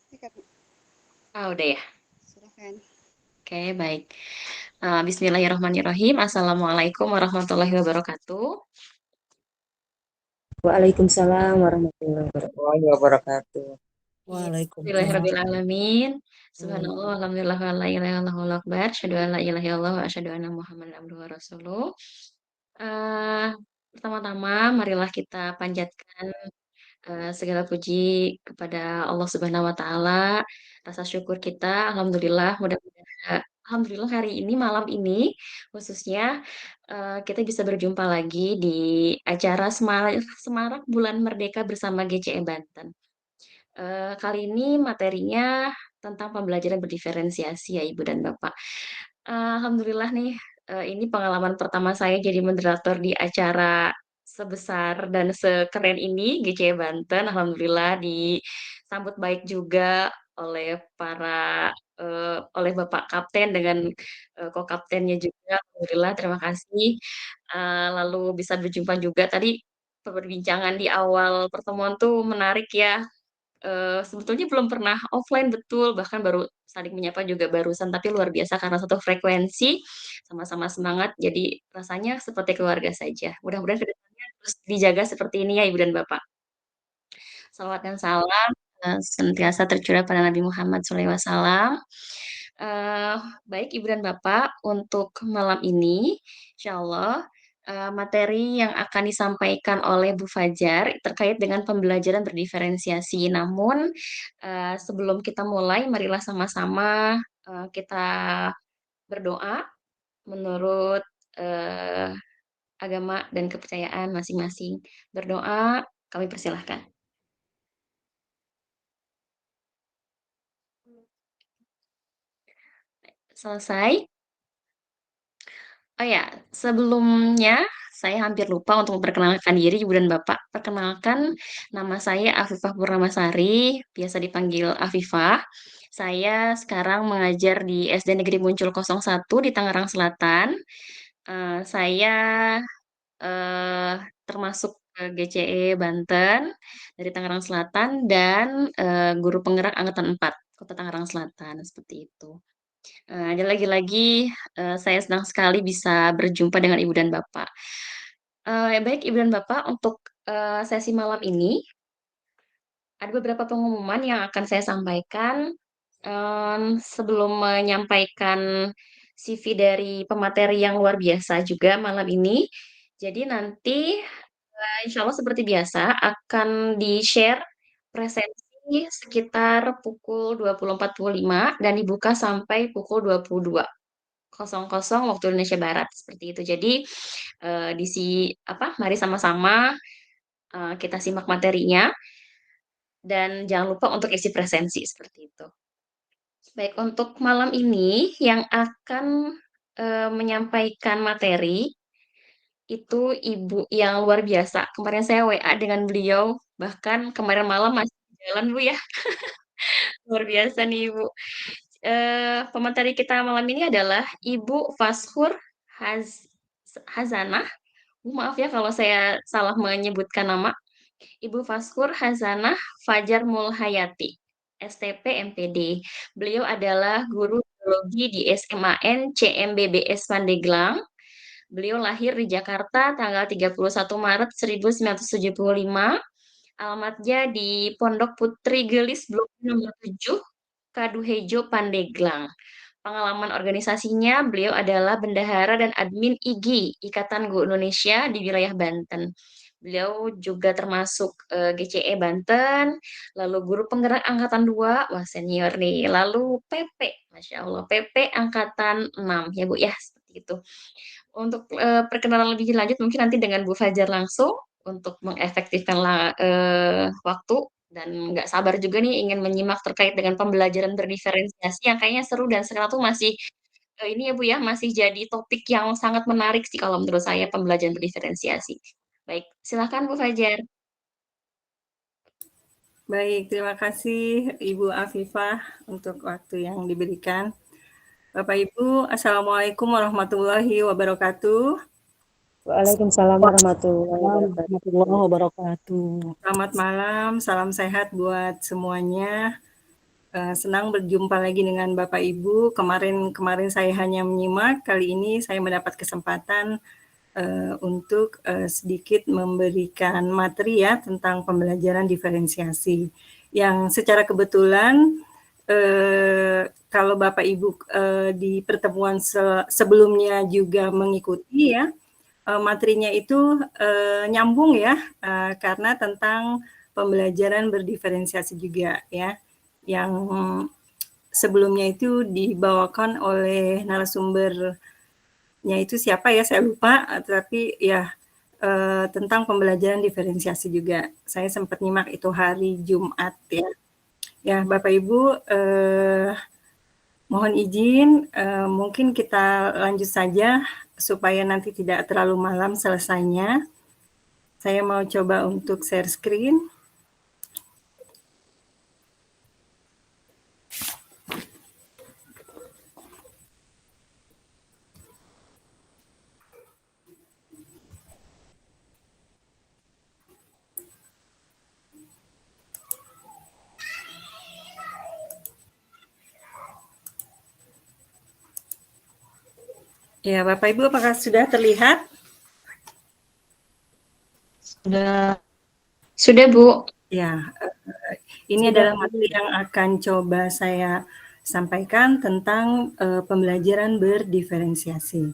Dekat, Udah ya? silahkan. Oke, baik. Bismillahirrahmanirrahim. Assalamualaikum warahmatullahi wabarakatuh. Waalaikumsalam warahmatullahi wabarakatuh. Iya, Waalaikumsalam. Bismillahirrahmanirrahim. Hmm. Subhanallah, alhamdulillah, wa la ilaha illallah, wallahu akbar. Asyhadu an la ilaha illallah wa asyhadu anna Muhammadan abduhu wa rasuluh. Eh, Pertama-tama, marilah kita panjatkan segala puji kepada Allah Subhanahu wa taala. Rasa syukur kita, alhamdulillah, mudah-mudahan alhamdulillah hari ini malam ini khususnya kita bisa berjumpa lagi di acara Semarak Bulan Merdeka bersama GCE Banten. Kali ini materinya tentang pembelajaran berdiferensiasi ya Ibu dan Bapak. Alhamdulillah nih, ini pengalaman pertama saya jadi moderator di acara sebesar dan sekeren ini, GCE Banten. Alhamdulillah disambut baik juga oleh oleh Bapak Kapten dengan ko-kaptennya juga. Alhamdulillah, terima kasih. Lalu bisa berjumpa juga tadi perbincangan di awal pertemuan tuh menarik ya. Sebetulnya belum pernah offline betul, bahkan baru saling menyapa juga barusan, tapi luar biasa karena satu frekuensi, sama-sama semangat, jadi rasanya seperti keluarga saja. Mudah-mudahan ke depannya terus dijaga seperti ini ya Ibu dan Bapak. Salawat dan salam senantiasa tercurah pada Nabi Muhammad SAW. Eh, Baik Ibu dan Bapak, untuk malam ini, insya Allah materi yang akan disampaikan oleh Bu Fajar terkait dengan pembelajaran berdiferensiasi. Namun sebelum kita mulai, marilah sama-sama kita berdoa menurut eh, agama dan kepercayaan masing-masing. Berdoa, kami persilahkan. Selesai. Oh ya, sebelumnya saya hampir lupa untuk memperkenalkan diri Ibu dan Bapak. Perkenalkan, nama saya Afifah Purnamasari, biasa dipanggil Afifah. Saya sekarang mengajar di SD Negeri Muncul 01 di Tangerang Selatan. Saya eh, termasuk GCE Banten dari Tangerang Selatan dan guru penggerak Angkatan 4 Kota Tangerang Selatan, seperti itu. Dan lagi-lagi saya senang sekali bisa berjumpa dengan Ibu dan Bapak. Baik Ibu dan Bapak, untuk sesi malam ini ada beberapa pengumuman yang akan saya sampaikan sebelum menyampaikan CV dari pemateri yang luar biasa juga malam ini. Jadi nanti insya Allah seperti biasa akan di-share presensi sekitar pukul 20.45 dan dibuka sampai pukul 22.00 waktu Indonesia Barat seperti itu. Jadi mari sama-sama kita simak materinya dan jangan lupa untuk isi presensi seperti itu. Baik, untuk malam ini yang akan menyampaikan materi itu Ibu yang luar biasa. Kemarin saya WA dengan beliau, bahkan kemarin malam masih jalan Bu ya. Luar biasa nih Ibu. Pemateri kita malam ini adalah Ibu Fashur Haz Hazanah. Maaf ya kalau saya salah menyebutkan nama. Ibu Faskur Hazanah Fajar Mulhayati, STP MPD. Beliau adalah guru biologi di SMAN CMBBS Pandeglang. Beliau lahir di Jakarta tanggal 31 Maret 1975. Alamatnya di Pondok Putri Gelis Blok nomor 7, Kaduhejo, Pandeglang. Pengalaman organisasinya, beliau adalah bendahara dan admin IGI, Ikatan Guru Indonesia di wilayah Banten. Beliau juga termasuk GCE Banten, lalu guru penggerak Angkatan 2, wah senior nih. Lalu PP, Masya Allah, PP Angkatan 6, ya Bu ya, seperti itu. Untuk perkenalan lebih lanjut mungkin nanti dengan Bu Fajar langsung untuk mengefektifkan waktu dan nggak sabar juga nih ingin menyimak terkait dengan pembelajaran berdiferensiasi yang kayaknya seru dan sekarang tuh masih ini ya Bu ya masih jadi topik yang sangat menarik sih kalau menurut saya pembelajaran berdiferensiasi. Baik, silakan Bu Fajar. Baik, terima kasih Ibu Afifah untuk waktu yang diberikan. Bapak Ibu, Assalamualaikum warahmatullahi wabarakatuh. Waalaikumsalam warahmatullahi wabarakatuh. Warahmatullahi wabarakatuh. Selamat malam, salam sehat buat semuanya. senang berjumpa lagi dengan Bapak Ibu. Kemarin saya hanya menyimak, kali ini saya mendapat kesempatan untuk sedikit memberikan materi ya tentang pembelajaran diferensiasi. Yang secara kebetulan kalau Bapak Ibu di pertemuan sebelumnya juga mengikuti ya, materinya itu nyambung ya, karena tentang pembelajaran berdiferensiasi juga ya, yang sebelumnya itu dibawakan oleh narasumbernya itu siapa ya, saya lupa, tapi ya tentang pembelajaran diferensiasi juga. Saya sempat nyimak itu hari Jumat ya. Ya, Bapak Ibu, mohon izin, mungkin kita lanjut saja supaya nanti tidak terlalu malam selesainya. Saya mau coba untuk share screen. Ya, Bapak Ibu, apakah sudah terlihat? Sudah, Bu. Ya, ini adalah materi yang akan coba saya sampaikan tentang pembelajaran berdiferensiasi.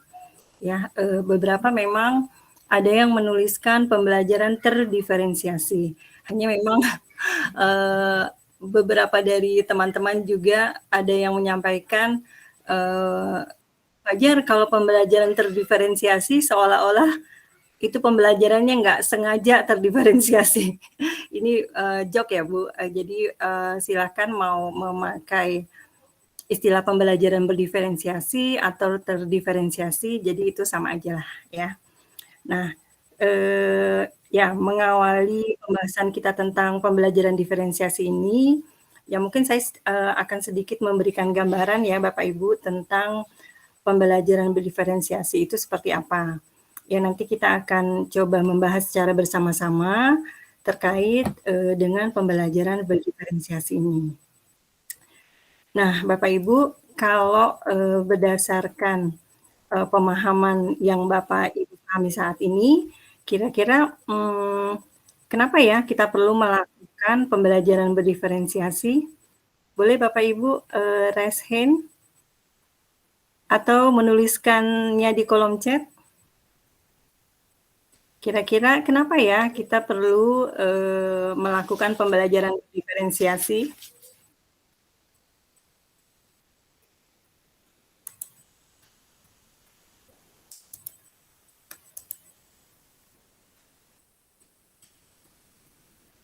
Ya, beberapa memang ada yang menuliskan pembelajaran terdiferensiasi. Hanya memang beberapa dari teman-teman juga ada yang menyampaikan wajar kalau pembelajaran terdiferensiasi seolah-olah itu pembelajarannya nggak sengaja terdiferensiasi. Ini joke ya Bu. Jadi silakan mau memakai istilah pembelajaran berdiferensiasi atau terdiferensiasi, jadi itu sama aja lah ya. Nah, ya mengawali pembahasan kita tentang pembelajaran diferensiasi ini, ya mungkin saya akan sedikit memberikan gambaran ya Bapak Ibu tentang pembelajaran berdiferensiasi itu seperti apa. Ya nanti kita akan coba membahas secara bersama-sama terkait dengan pembelajaran berdiferensiasi ini. Nah, Bapak Ibu, kalau berdasarkan pemahaman yang Bapak Ibu pahami saat ini, kira-kira kenapa ya kita perlu melakukan pembelajaran berdiferensiasi? Boleh Bapak Ibu raise hand atau menuliskannya di kolom chat? Kira-kira kenapa ya kita perlu melakukan pembelajaran diferensiasi?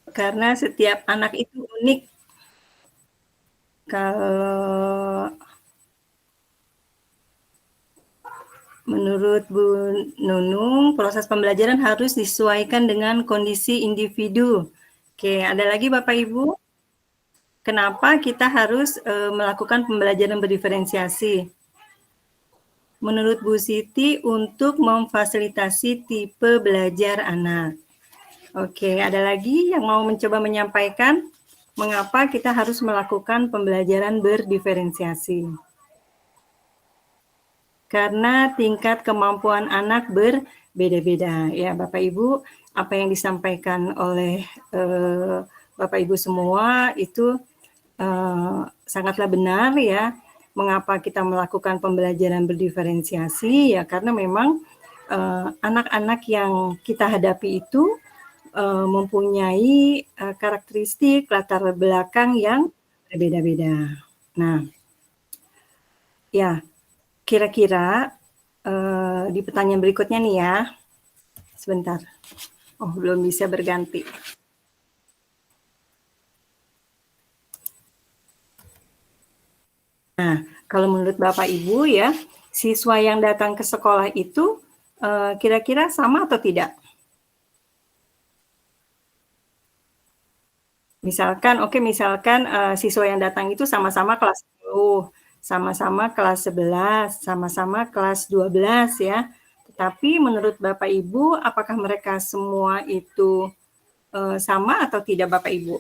Karena setiap anak itu unik. Kalau menurut Bu Nunung, proses pembelajaran harus disesuaikan dengan kondisi individu. Oke, ada lagi Bapak Ibu? Kenapa kita harus melakukan pembelajaran berdiferensiasi? Menurut Bu Siti, untuk memfasilitasi tipe belajar anak. Oke, ada lagi yang mau mencoba menyampaikan mengapa kita harus melakukan pembelajaran berdiferensiasi? Karena tingkat kemampuan anak berbeda-beda. Ya, Bapak Ibu, apa yang disampaikan oleh Bapak Ibu semua itu sangatlah benar ya. Mengapa kita melakukan pembelajaran berdiferensiasi? Ya, karena memang anak-anak yang kita hadapi itu mempunyai karakteristik latar belakang yang berbeda-beda. Nah, ya kira-kira di pertanyaan berikutnya nih ya, sebentar. Oh, belum bisa berganti. Nah, kalau menurut Bapak Ibu ya, siswa yang datang ke sekolah itu kira-kira sama atau tidak? Misalkan, siswa yang datang itu sama-sama kelas 10, sama-sama kelas 11, sama-sama kelas 12 ya. Tetapi menurut Bapak Ibu, apakah mereka semua itu sama atau tidak Bapak Ibu?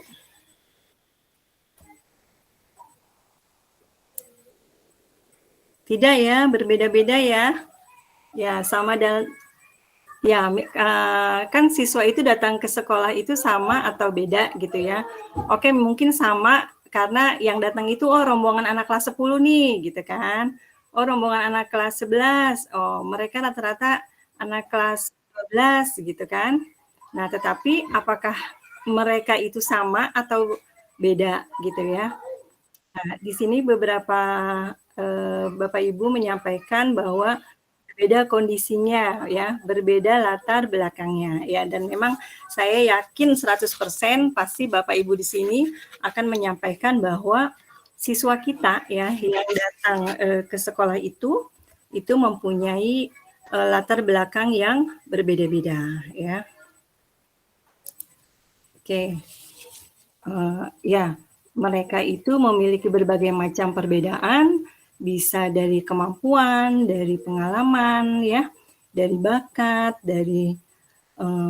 Tidak ya, berbeda-beda ya. Ya, sama dan ya kan siswa itu datang ke sekolah itu sama atau beda gitu ya. Oke, mungkin sama karena yang datang itu rombongan anak kelas 10 nih gitu kan. Oh, rombongan anak kelas 11. Oh, mereka rata-rata anak kelas 12 gitu kan. Nah, tetapi apakah mereka itu sama atau beda gitu ya. Nah, di sini beberapa Bapak Ibu menyampaikan bahwa berbeda kondisinya ya, berbeda latar belakangnya ya, dan memang saya yakin 100% pasti Bapak Ibu di sini akan menyampaikan bahwa siswa kita ya yang datang ke sekolah itu mempunyai latar belakang yang berbeda-beda ya. Oke. Ya, mereka itu memiliki berbagai macam perbedaan, bisa dari kemampuan, dari pengalaman, ya, dari bakat, dari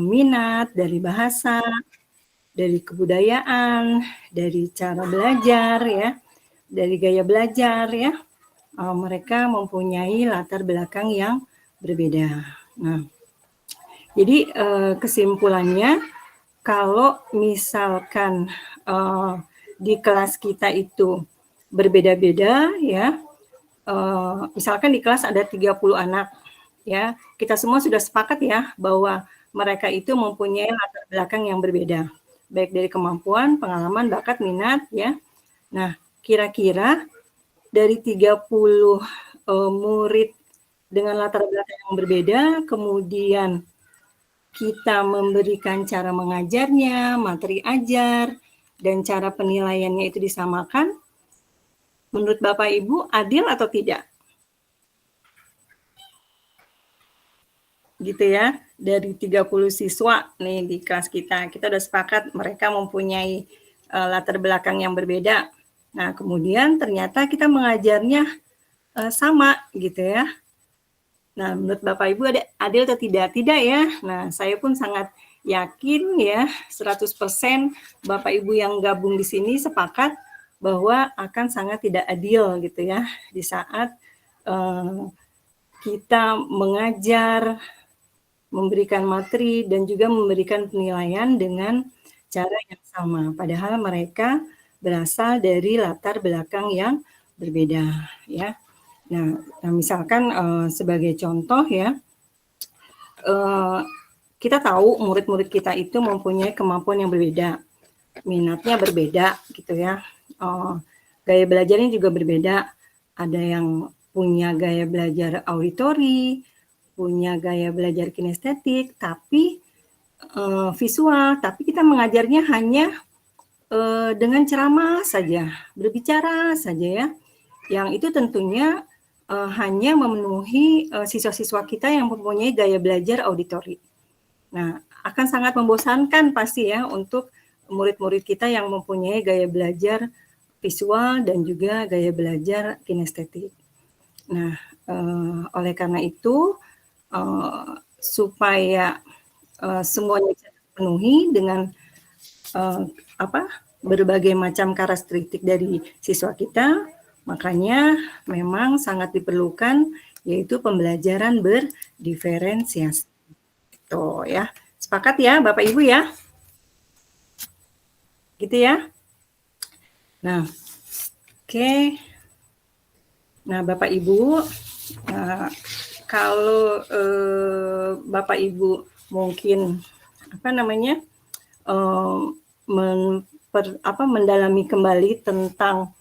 minat, dari bahasa, dari kebudayaan, dari cara belajar, ya, dari gaya belajar, ya. Mereka mempunyai latar belakang yang berbeda. Nah, jadi kesimpulannya, kalau misalkan di kelas kita itu berbeda-beda ya, misalkan di kelas ada 30 anak ya, kita semua sudah sepakat ya bahwa mereka itu mempunyai latar belakang yang berbeda, baik dari kemampuan, pengalaman, bakat, minat ya. Nah, kira-kira dari 30 murid dengan latar belakang yang berbeda, kemudian kita memberikan cara mengajarnya, materi ajar, dan cara penilaiannya itu disamakan, menurut Bapak Ibu adil atau tidak? Gitu ya, dari 30 siswa nih di kelas kita udah sepakat mereka mempunyai latar belakang yang berbeda. Nah, kemudian ternyata kita mengajarnya sama gitu ya. Nah, menurut Bapak Ibu adil atau tidak? Tidak ya. Nah, saya pun sangat yakin ya 100% Bapak Ibu yang gabung di sini sepakat bahwa akan sangat tidak adil gitu ya di saat kita mengajar, memberikan materi dan juga memberikan penilaian dengan cara yang sama. Padahal mereka berasal dari latar belakang yang berbeda ya. Nah, misalkan sebagai contoh ya, kita tahu murid-murid kita itu mempunyai kemampuan yang berbeda, minatnya berbeda gitu ya, gaya belajarnya juga berbeda. Ada yang punya gaya belajar auditori, punya gaya belajar kinestetik, tapi visual, tapi kita mengajarnya hanya dengan ceramah saja, berbicara saja ya, yang itu tentunya hanya memenuhi siswa-siswa kita yang mempunyai gaya belajar auditori. Nah, akan sangat membosankan pasti ya untuk murid-murid kita yang mempunyai gaya belajar visual dan juga gaya belajar kinestetik. Nah, oleh karena itu supaya semuanya terpenuhi dengan berbagai macam karakteristik dari siswa kita, makanya memang sangat diperlukan yaitu pembelajaran berdiferensiasi. Tuh ya, sepakat ya Bapak Ibu ya? Gitu ya? Nah, oke. Nah, Bapak Ibu, kalau Bapak Ibu mungkin mendalami kembali tentang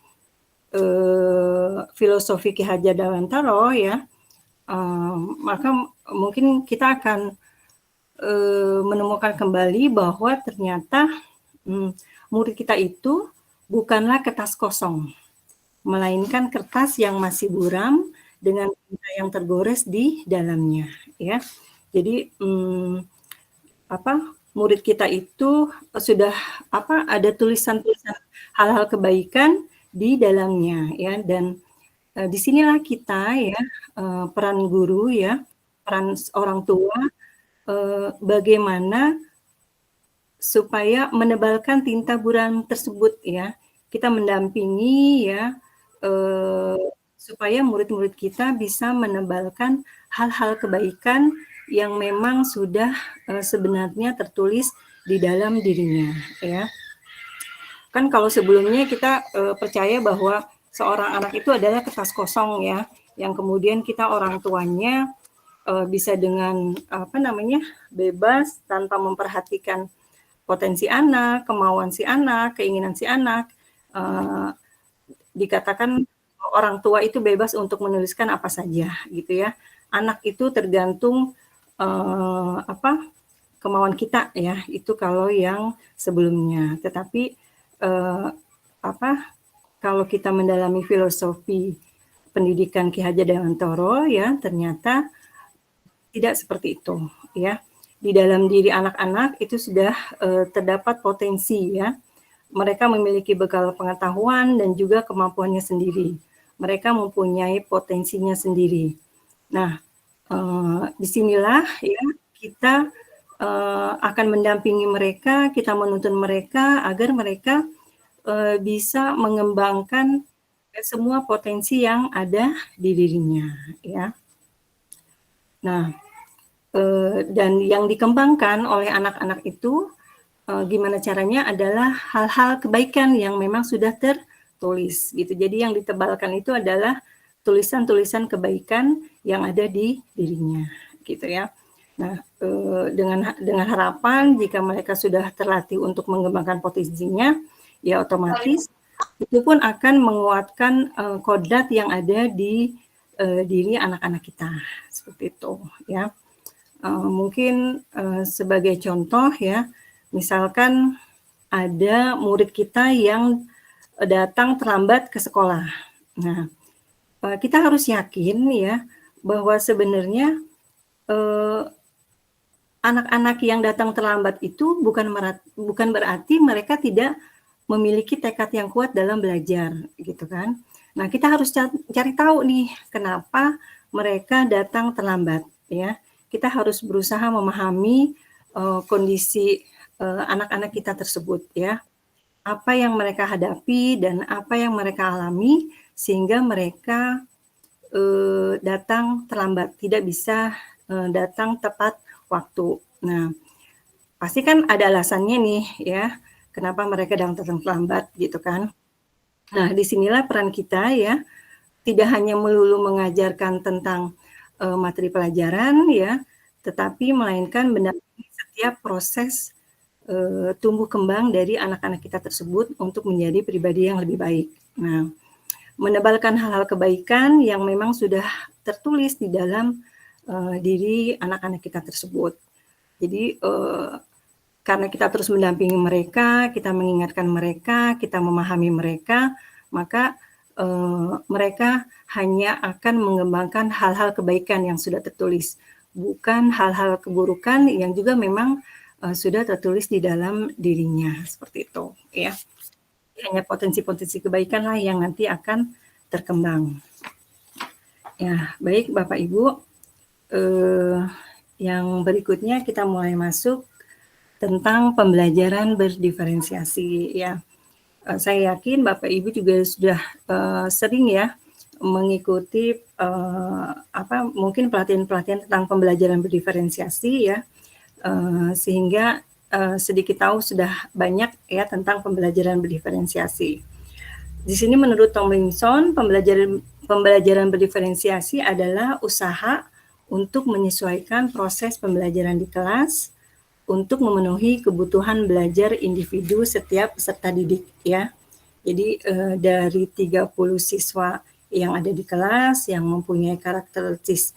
filosofi Ki Hajar Dewantara ya, maka mungkin kita akan menemukan kembali bahwa ternyata murid kita itu bukanlah kertas kosong, melainkan kertas yang masih buram dengan tinta yang tergores di dalamnya ya. Jadi murid kita itu sudah ada tulisan-tulisan hal-hal kebaikan di dalamnya ya, dan disinilah kita ya, peran guru ya, peran orang tua, bagaimana supaya menebalkan tinta buram tersebut ya. Kita mendampingi ya supaya murid-murid kita bisa menebalkan hal-hal kebaikan yang memang sudah sebenarnya tertulis di dalam dirinya, ya. Kan kalau sebelumnya kita percaya bahwa seorang anak itu adalah kertas kosong, ya, yang kemudian kita orang tuanya bisa dengan bebas tanpa memperhatikan potensi anak, kemauan si anak, keinginan si anak. Dikatakan orang tua itu bebas untuk menuliskan apa saja, gitu ya. Anak itu tergantung kemauan kita, ya. Itu kalau yang sebelumnya. Tetapi kalau kita mendalami filosofi pendidikan Ki Hajar Dewantara, ya, ternyata tidak seperti itu, ya. Di dalam diri anak-anak itu sudah terdapat potensi, ya. Mereka memiliki bekal pengetahuan dan juga kemampuannya sendiri. Mereka mempunyai potensinya sendiri. Nah, disinilah, ya, kita akan mendampingi mereka, kita menuntun mereka agar mereka bisa mengembangkan semua potensi yang ada di dirinya, ya. Nah, dan yang dikembangkan oleh anak-anak itu gimana caranya adalah hal-hal kebaikan yang memang sudah tertulis, gitu. Jadi yang ditebalkan itu adalah tulisan-tulisan kebaikan yang ada di dirinya, gitu ya. Nah, dengan harapan jika mereka sudah terlatih untuk mengembangkan potensinya, ya otomatis itu pun akan menguatkan kodrat yang ada di diri anak-anak kita, seperti itu, ya. Mungkin sebagai contoh, ya, misalkan ada murid kita yang datang terlambat ke sekolah. Nah, kita harus yakin, ya, bahwa sebenarnya anak-anak yang datang terlambat itu bukan berarti mereka tidak memiliki tekad yang kuat dalam belajar, gitu kan. Nah, kita harus cari tahu nih kenapa mereka datang terlambat, ya. Kita harus berusaha memahami kondisi anak-anak kita tersebut, ya. Apa yang mereka hadapi dan apa yang mereka alami sehingga mereka datang terlambat, tidak bisa datang tepat waktu. Nah, pasti kan ada alasannya nih, ya, kenapa mereka datang terlambat, gitu kan. Nah, disinilah peran kita, ya, tidak hanya melulu mengajarkan tentang materi pelajaran, ya, tetapi melainkan mendampingi setiap proses tumbuh kembang dari anak-anak kita tersebut untuk menjadi pribadi yang lebih baik. Nah, menebalkan hal-hal kebaikan yang memang sudah tertulis di dalam diri anak-anak kita tersebut. Jadi karena kita terus mendampingi mereka, kita mengingatkan mereka, kita memahami mereka, maka mereka hanya akan mengembangkan hal-hal kebaikan yang sudah tertulis, bukan hal-hal keburukan yang juga memang sudah tertulis di dalam dirinya, seperti itu, ya. Hanya potensi-potensi kebaikan lah yang nanti akan terkembang. Ya, baik Bapak Ibu. Yang berikutnya kita mulai masuk tentang pembelajaran berdiferensiasi, ya. Saya yakin Bapak Ibu juga sudah sering, ya, mengikuti mungkin pelatihan-pelatihan tentang pembelajaran berdiferensiasi, ya, sehingga sedikit tahu sudah banyak, ya, tentang pembelajaran berdiferensiasi. Di sini menurut Tomlinson, pembelajaran berdiferensiasi adalah usaha untuk menyesuaikan proses pembelajaran di kelas untuk memenuhi kebutuhan belajar individu setiap peserta didik, ya. Jadi dari 30 siswa yang ada di kelas yang mempunyai karakteristik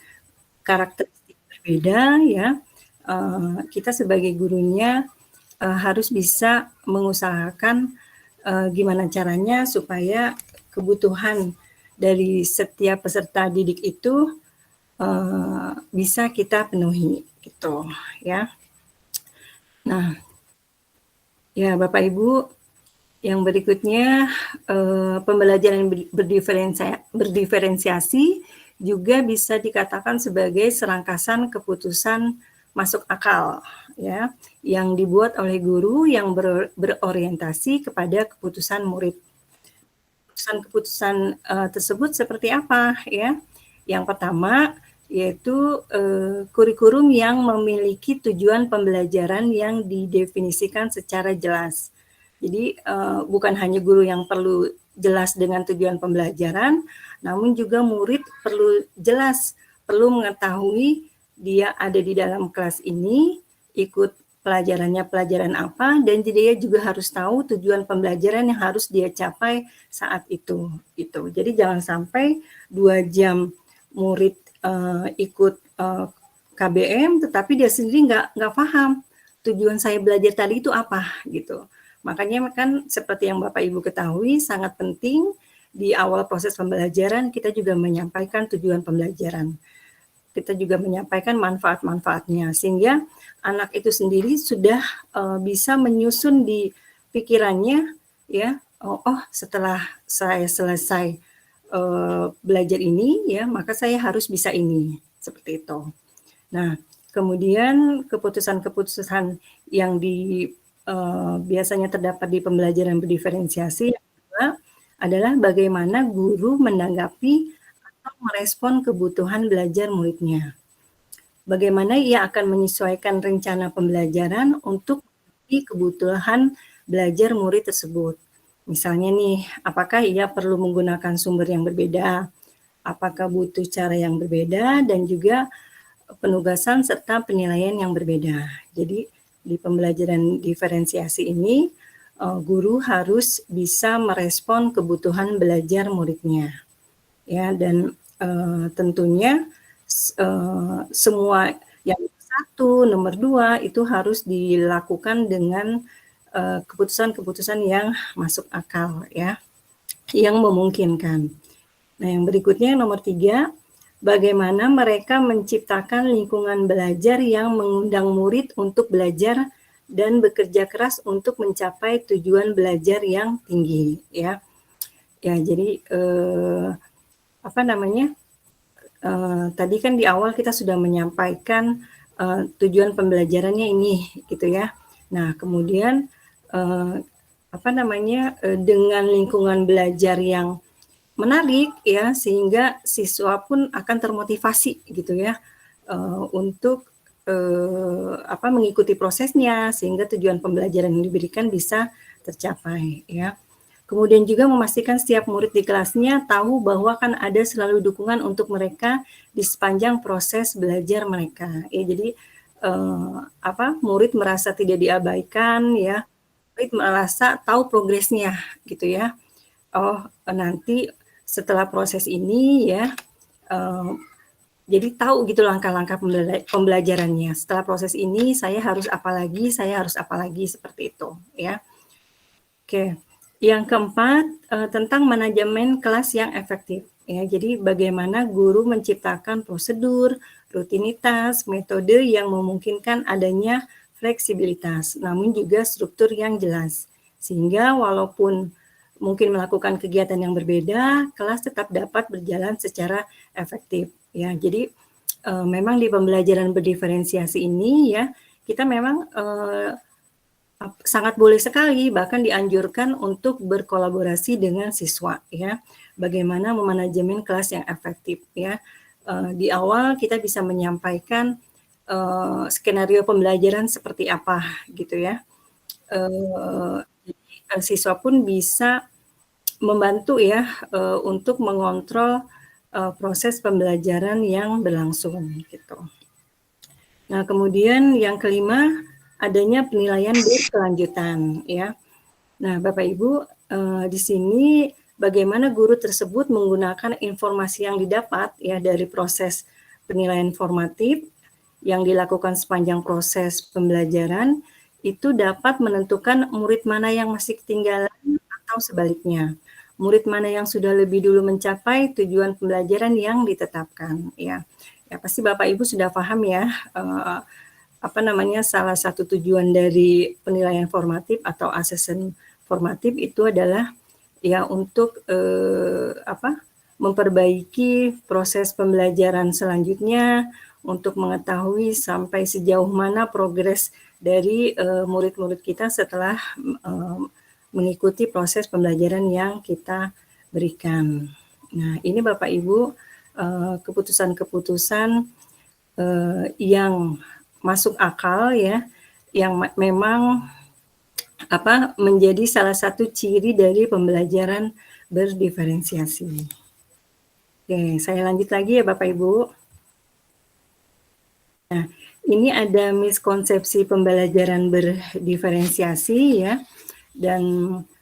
berbeda, ya, kita sebagai gurunya harus bisa mengusahakan gimana caranya supaya kebutuhan dari setiap peserta didik itu bisa kita penuhi, gitu, ya. Nah, ya Bapak Ibu, yang berikutnya pembelajaran berdiferensiasi juga bisa dikatakan sebagai serangkaian keputusan masuk akal, ya, yang dibuat oleh guru yang berorientasi kepada keputusan murid. keputusan-keputusan tersebut seperti apa ya? Yang pertama yaitu kurikulum yang memiliki tujuan pembelajaran yang didefinisikan secara jelas. Jadi bukan hanya guru yang perlu jelas dengan tujuan pembelajaran, namun juga murid perlu jelas, perlu mengetahui dia ada di dalam kelas ini, ikut pelajarannya pelajaran apa, dan dia juga harus tahu tujuan pembelajaran yang harus dia capai saat itu. Gitu. Jadi jangan sampai 2 jam murid ikut KBM, tetapi dia sendiri nggak paham tujuan saya belajar tadi itu apa gitu. Makanya kan seperti yang Bapak Ibu ketahui sangat penting di awal proses pembelajaran kita juga menyampaikan tujuan pembelajaran. Kita juga menyampaikan manfaat-manfaatnya sehingga anak itu sendiri sudah bisa menyusun di pikirannya ya, setelah saya selesai belajar ini ya, maka saya harus bisa ini, seperti itu. Nah, kemudian keputusan-keputusan yang biasanya terdapat di pembelajaran berdiferensiasi yang kedua adalah bagaimana guru menanggapi atau merespon kebutuhan belajar muridnya. Bagaimana ia akan menyesuaikan rencana pembelajaran untuk kebutuhan belajar murid tersebut. Misalnya nih, apakah ia perlu menggunakan sumber yang berbeda, apakah butuh cara yang berbeda, dan juga penugasan serta penilaian yang berbeda. Jadi di pembelajaran diferensiasi ini, guru harus bisa merespon kebutuhan belajar muridnya. Ya, dan tentunya semua yang nomor 2 itu harus dilakukan dengan keputusan-keputusan yang masuk akal ya, yang memungkinkan. Nah, yang berikutnya nomor 3, bagaimana mereka menciptakan lingkungan belajar yang mengundang murid untuk belajar dan bekerja keras untuk mencapai tujuan belajar yang tinggi ya. Ya, jadi tadi kan di awal kita sudah menyampaikan tujuan pembelajarannya ini gitu ya. Nah, kemudian dengan lingkungan belajar yang menarik ya, sehingga siswa pun akan termotivasi gitu ya untuk mengikuti prosesnya sehingga tujuan pembelajaran yang diberikan bisa tercapai ya. Kemudian juga memastikan setiap murid di kelasnya tahu bahwa kan ada selalu dukungan untuk mereka di sepanjang proses belajar mereka. Ya, jadi murid merasa tidak diabaikan ya, murid merasa tahu progresnya gitu ya. Nanti setelah proses ini ya, jadi tahu gitu langkah-langkah pembelajarannya. Setelah proses ini saya harus apa lagi seperti itu ya. Oke. Yang keempat, tentang manajemen kelas yang efektif. Ya, jadi bagaimana guru menciptakan prosedur, rutinitas, metode yang memungkinkan adanya fleksibilitas, namun juga struktur yang jelas. Sehingga walaupun mungkin melakukan kegiatan yang berbeda, kelas tetap dapat berjalan secara efektif. Ya, jadi memang di pembelajaran berdiferensiasi ini ya, kita memang sangat boleh sekali bahkan dianjurkan untuk berkolaborasi dengan siswa ya. Bagaimana memanajemen kelas yang efektif ya. Di awal kita bisa menyampaikan skenario pembelajaran seperti apa gitu ya. Jadi siswa pun bisa membantu ya untuk mengontrol proses pembelajaran yang berlangsung gitu. Nah, kemudian yang kelima, adanya penilaian berkelanjutan ya. Nah, Bapak Ibu, di sini bagaimana guru tersebut menggunakan informasi yang didapat ya dari proses penilaian formatif yang dilakukan sepanjang proses pembelajaran itu dapat menentukan murid mana yang masih ketinggalan atau sebaliknya. Murid mana yang sudah lebih dulu mencapai tujuan pembelajaran yang ditetapkan ya. Ya pasti Bapak Ibu sudah paham ya salah satu tujuan dari penilaian formatif atau assessment formatif itu adalah ya untuk memperbaiki proses pembelajaran selanjutnya untuk mengetahui sampai sejauh mana progres dari murid-murid kita setelah mengikuti proses pembelajaran yang kita berikan. Nah, ini Bapak Ibu keputusan-keputusan yang masuk akal ya, yang memang menjadi salah satu ciri dari pembelajaran berdiferensiasi. Oke, saya lanjut lagi ya Bapak Ibu. Nah, ini ada miskonsepsi pembelajaran berdiferensiasi ya, dan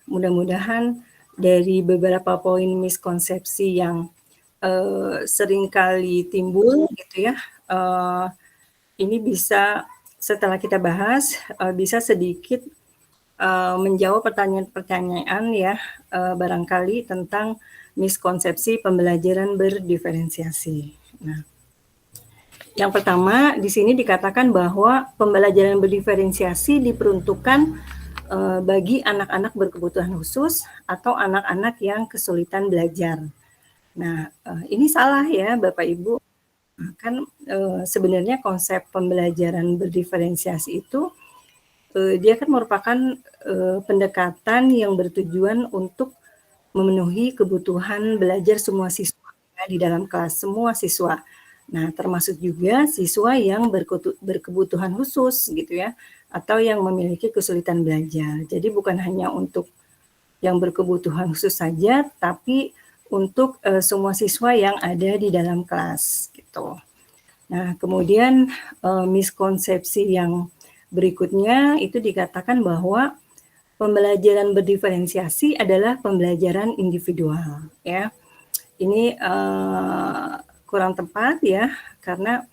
mudah-mudahan dari beberapa poin miskonsepsi yang seringkali timbul gitu ya, ini bisa setelah kita bahas bisa sedikit menjawab pertanyaan-pertanyaan ya barangkali tentang miskonsepsi pembelajaran berdiferensiasi. Nah, yang pertama di sini dikatakan bahwa pembelajaran berdiferensiasi diperuntukkan bagi anak-anak berkebutuhan khusus atau anak-anak yang kesulitan belajar. Nah, ini salah ya Bapak Ibu. Kan sebenarnya konsep pembelajaran berdiferensiasi itu dia kan merupakan pendekatan yang bertujuan untuk memenuhi kebutuhan belajar semua siswa ya, di dalam kelas semua siswa. Nah, termasuk juga siswa yang berkebutuhan khusus gitu ya, atau yang memiliki kesulitan belajar. Jadi bukan hanya untuk yang berkebutuhan khusus saja, tapi untuk semua siswa yang ada di dalam kelas gitu. Nah, kemudian miskonsepsi yang berikutnya itu dikatakan bahwa pembelajaran berdiferensiasi adalah pembelajaran individual ya. Ini kurang tepat ya, karena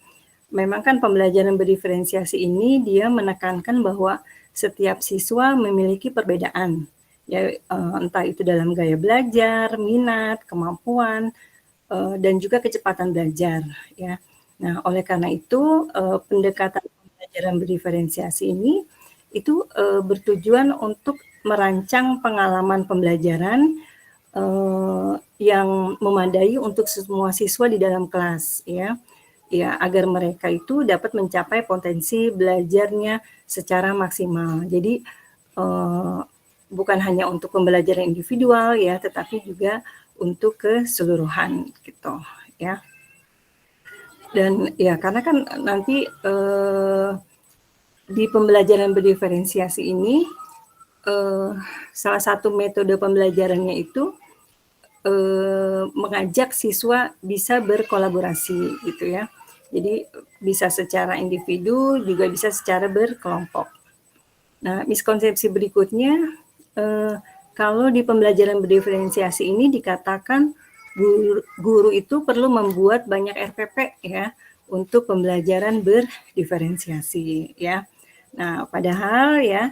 memang kan pembelajaran berdiferensiasi ini dia menekankan bahwa setiap siswa memiliki perbedaan ya, entah itu dalam gaya belajar, minat, kemampuan, dan juga kecepatan belajar ya. Nah, oleh karena itu pendekatan pembelajaran berdiferensiasi ini itu bertujuan untuk merancang pengalaman pembelajaran yang memadai untuk semua siswa di dalam kelas ya, agar mereka itu dapat mencapai potensi belajarnya secara maksimal. Jadi bukan hanya untuk pembelajaran individual ya, tetapi juga untuk keseluruhan gitu ya. Dan ya karena kan nanti di pembelajaran berdiferensiasi ini salah satu metode pembelajarannya itu mengajak siswa bisa berkolaborasi gitu ya. Jadi bisa secara individu juga bisa secara berkelompok. Nah, miskonsepsi berikutnya kalau di pembelajaran berdiferensiasi ini dikatakan guru itu perlu membuat banyak RPP ya untuk pembelajaran berdiferensiasi ya. Nah, padahal ya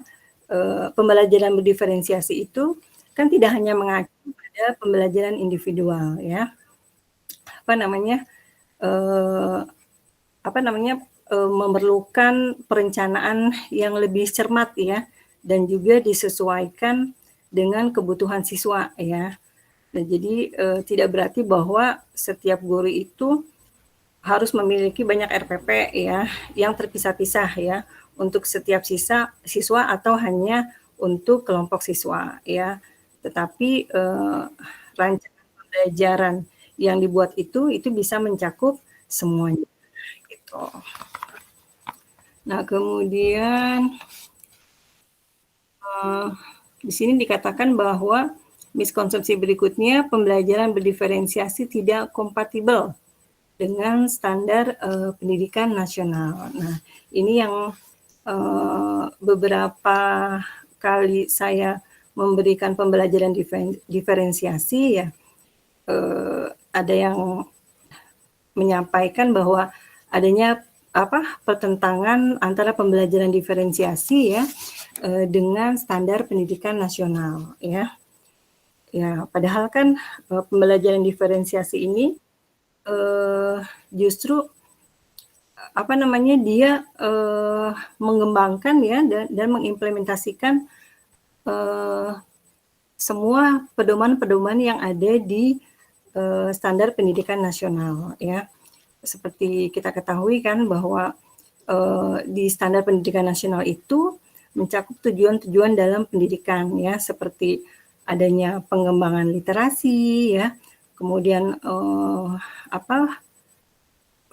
pembelajaran berdiferensiasi itu kan tidak hanya mengacu pada pembelajaran individual ya. Memerlukan perencanaan yang lebih cermat ya, dan juga disesuaikan dengan kebutuhan siswa ya. Nah, jadi tidak berarti bahwa setiap guru itu harus memiliki banyak RPP ya, yang terpisah-pisah ya, untuk setiap siswa atau hanya untuk kelompok siswa ya. Tetapi rancangan pembelajaran yang dibuat itu bisa mencakup semuanya gitu. Nah, kemudian di sini dikatakan bahwa miskonsepsi berikutnya, pembelajaran berdiferensiasi tidak kompatibel dengan standar pendidikan nasional. Nah, ini yang beberapa kali saya memberikan pembelajaran diferensiasi ya, ada yang menyampaikan bahwa adanya pertentangan antara pembelajaran diferensiasi ya dengan standar pendidikan nasional ya. Ya, padahal kan pembelajaran diferensiasi ini justru dia mengembangkan ya dan mengimplementasikan semua pedoman-pedoman yang ada di standar pendidikan nasional ya. Seperti kita ketahui kan bahwa di standar pendidikan nasional itu mencakup tujuan-tujuan dalam pendidikan ya, seperti adanya pengembangan literasi ya, kemudian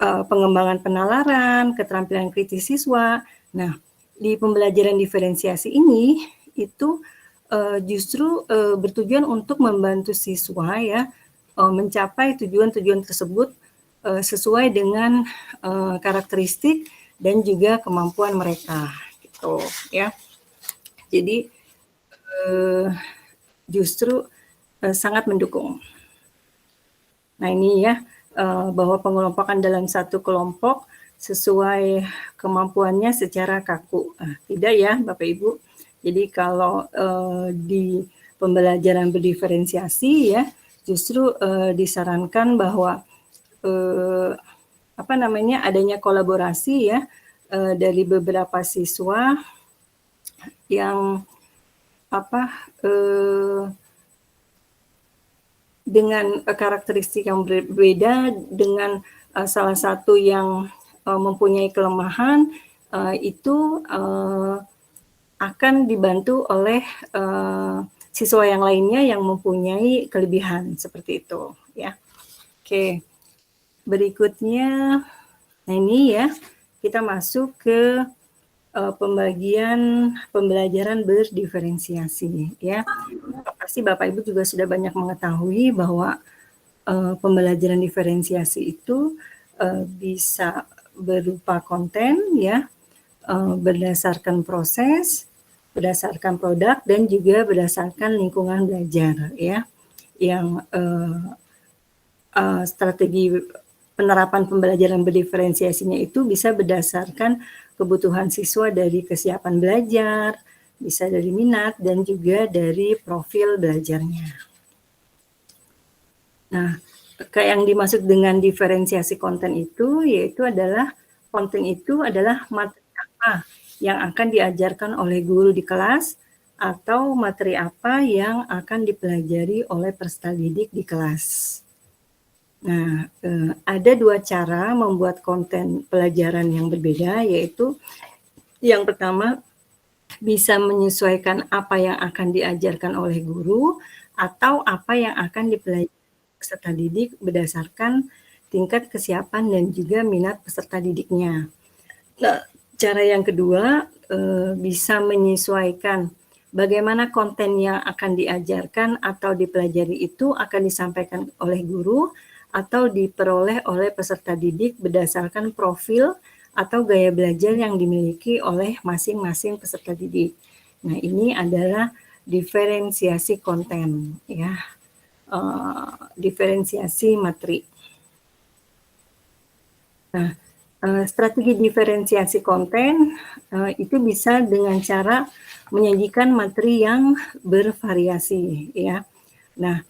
pengembangan penalaran, keterampilan kritis siswa. Nah, di pembelajaran diferensiasi ini itu justru bertujuan untuk membantu siswa ya mencapai tujuan-tujuan tersebut sesuai dengan karakteristik dan juga kemampuan mereka gitu ya. Jadi justru sangat mendukung. Nah ini ya bahwa pengelompokan dalam satu kelompok sesuai kemampuannya secara kaku. Tidak ya Bapak Ibu. Jadi kalau di pembelajaran berdiferensiasi ya justru disarankan bahwa adanya kolaborasi ya dari beberapa siswa yang dengan karakteristik yang berbeda, dengan salah satu yang mempunyai kelemahan itu akan dibantu oleh siswa yang lainnya yang mempunyai kelebihan seperti itu ya. Oke. Berikutnya, nah ini ya kita masuk ke pembagian pembelajaran berdiferensiasi ya. Pasti Bapak Ibu juga sudah banyak mengetahui bahwa pembelajaran diferensiasi itu bisa berupa konten ya, berdasarkan proses, berdasarkan produk dan juga berdasarkan lingkungan belajar ya, yang strategi penerapan pembelajaran berdiferensiasinya itu bisa berdasarkan kebutuhan siswa dari kesiapan belajar, bisa dari minat, dan juga dari profil belajarnya. Nah, yang dimaksud dengan diferensiasi konten itu, yaitu adalah konten itu adalah materi apa yang akan diajarkan oleh guru di kelas, atau materi apa yang akan dipelajari oleh peserta didik di kelas. Nah, ada dua cara membuat konten pelajaran yang berbeda, yaitu yang pertama bisa menyesuaikan apa yang akan diajarkan oleh guru atau apa yang akan dipelajari peserta didik berdasarkan tingkat kesiapan dan juga minat peserta didiknya. Nah, cara yang kedua bisa menyesuaikan bagaimana konten yang akan diajarkan atau dipelajari itu akan disampaikan oleh guru atau diperoleh oleh peserta didik berdasarkan profil atau gaya belajar yang dimiliki oleh masing-masing peserta didik. Nah, ini adalah diferensiasi konten ya, diferensiasi materi. Nah, strategi diferensiasi konten itu bisa dengan cara menyajikan materi yang bervariasi ya. Nah,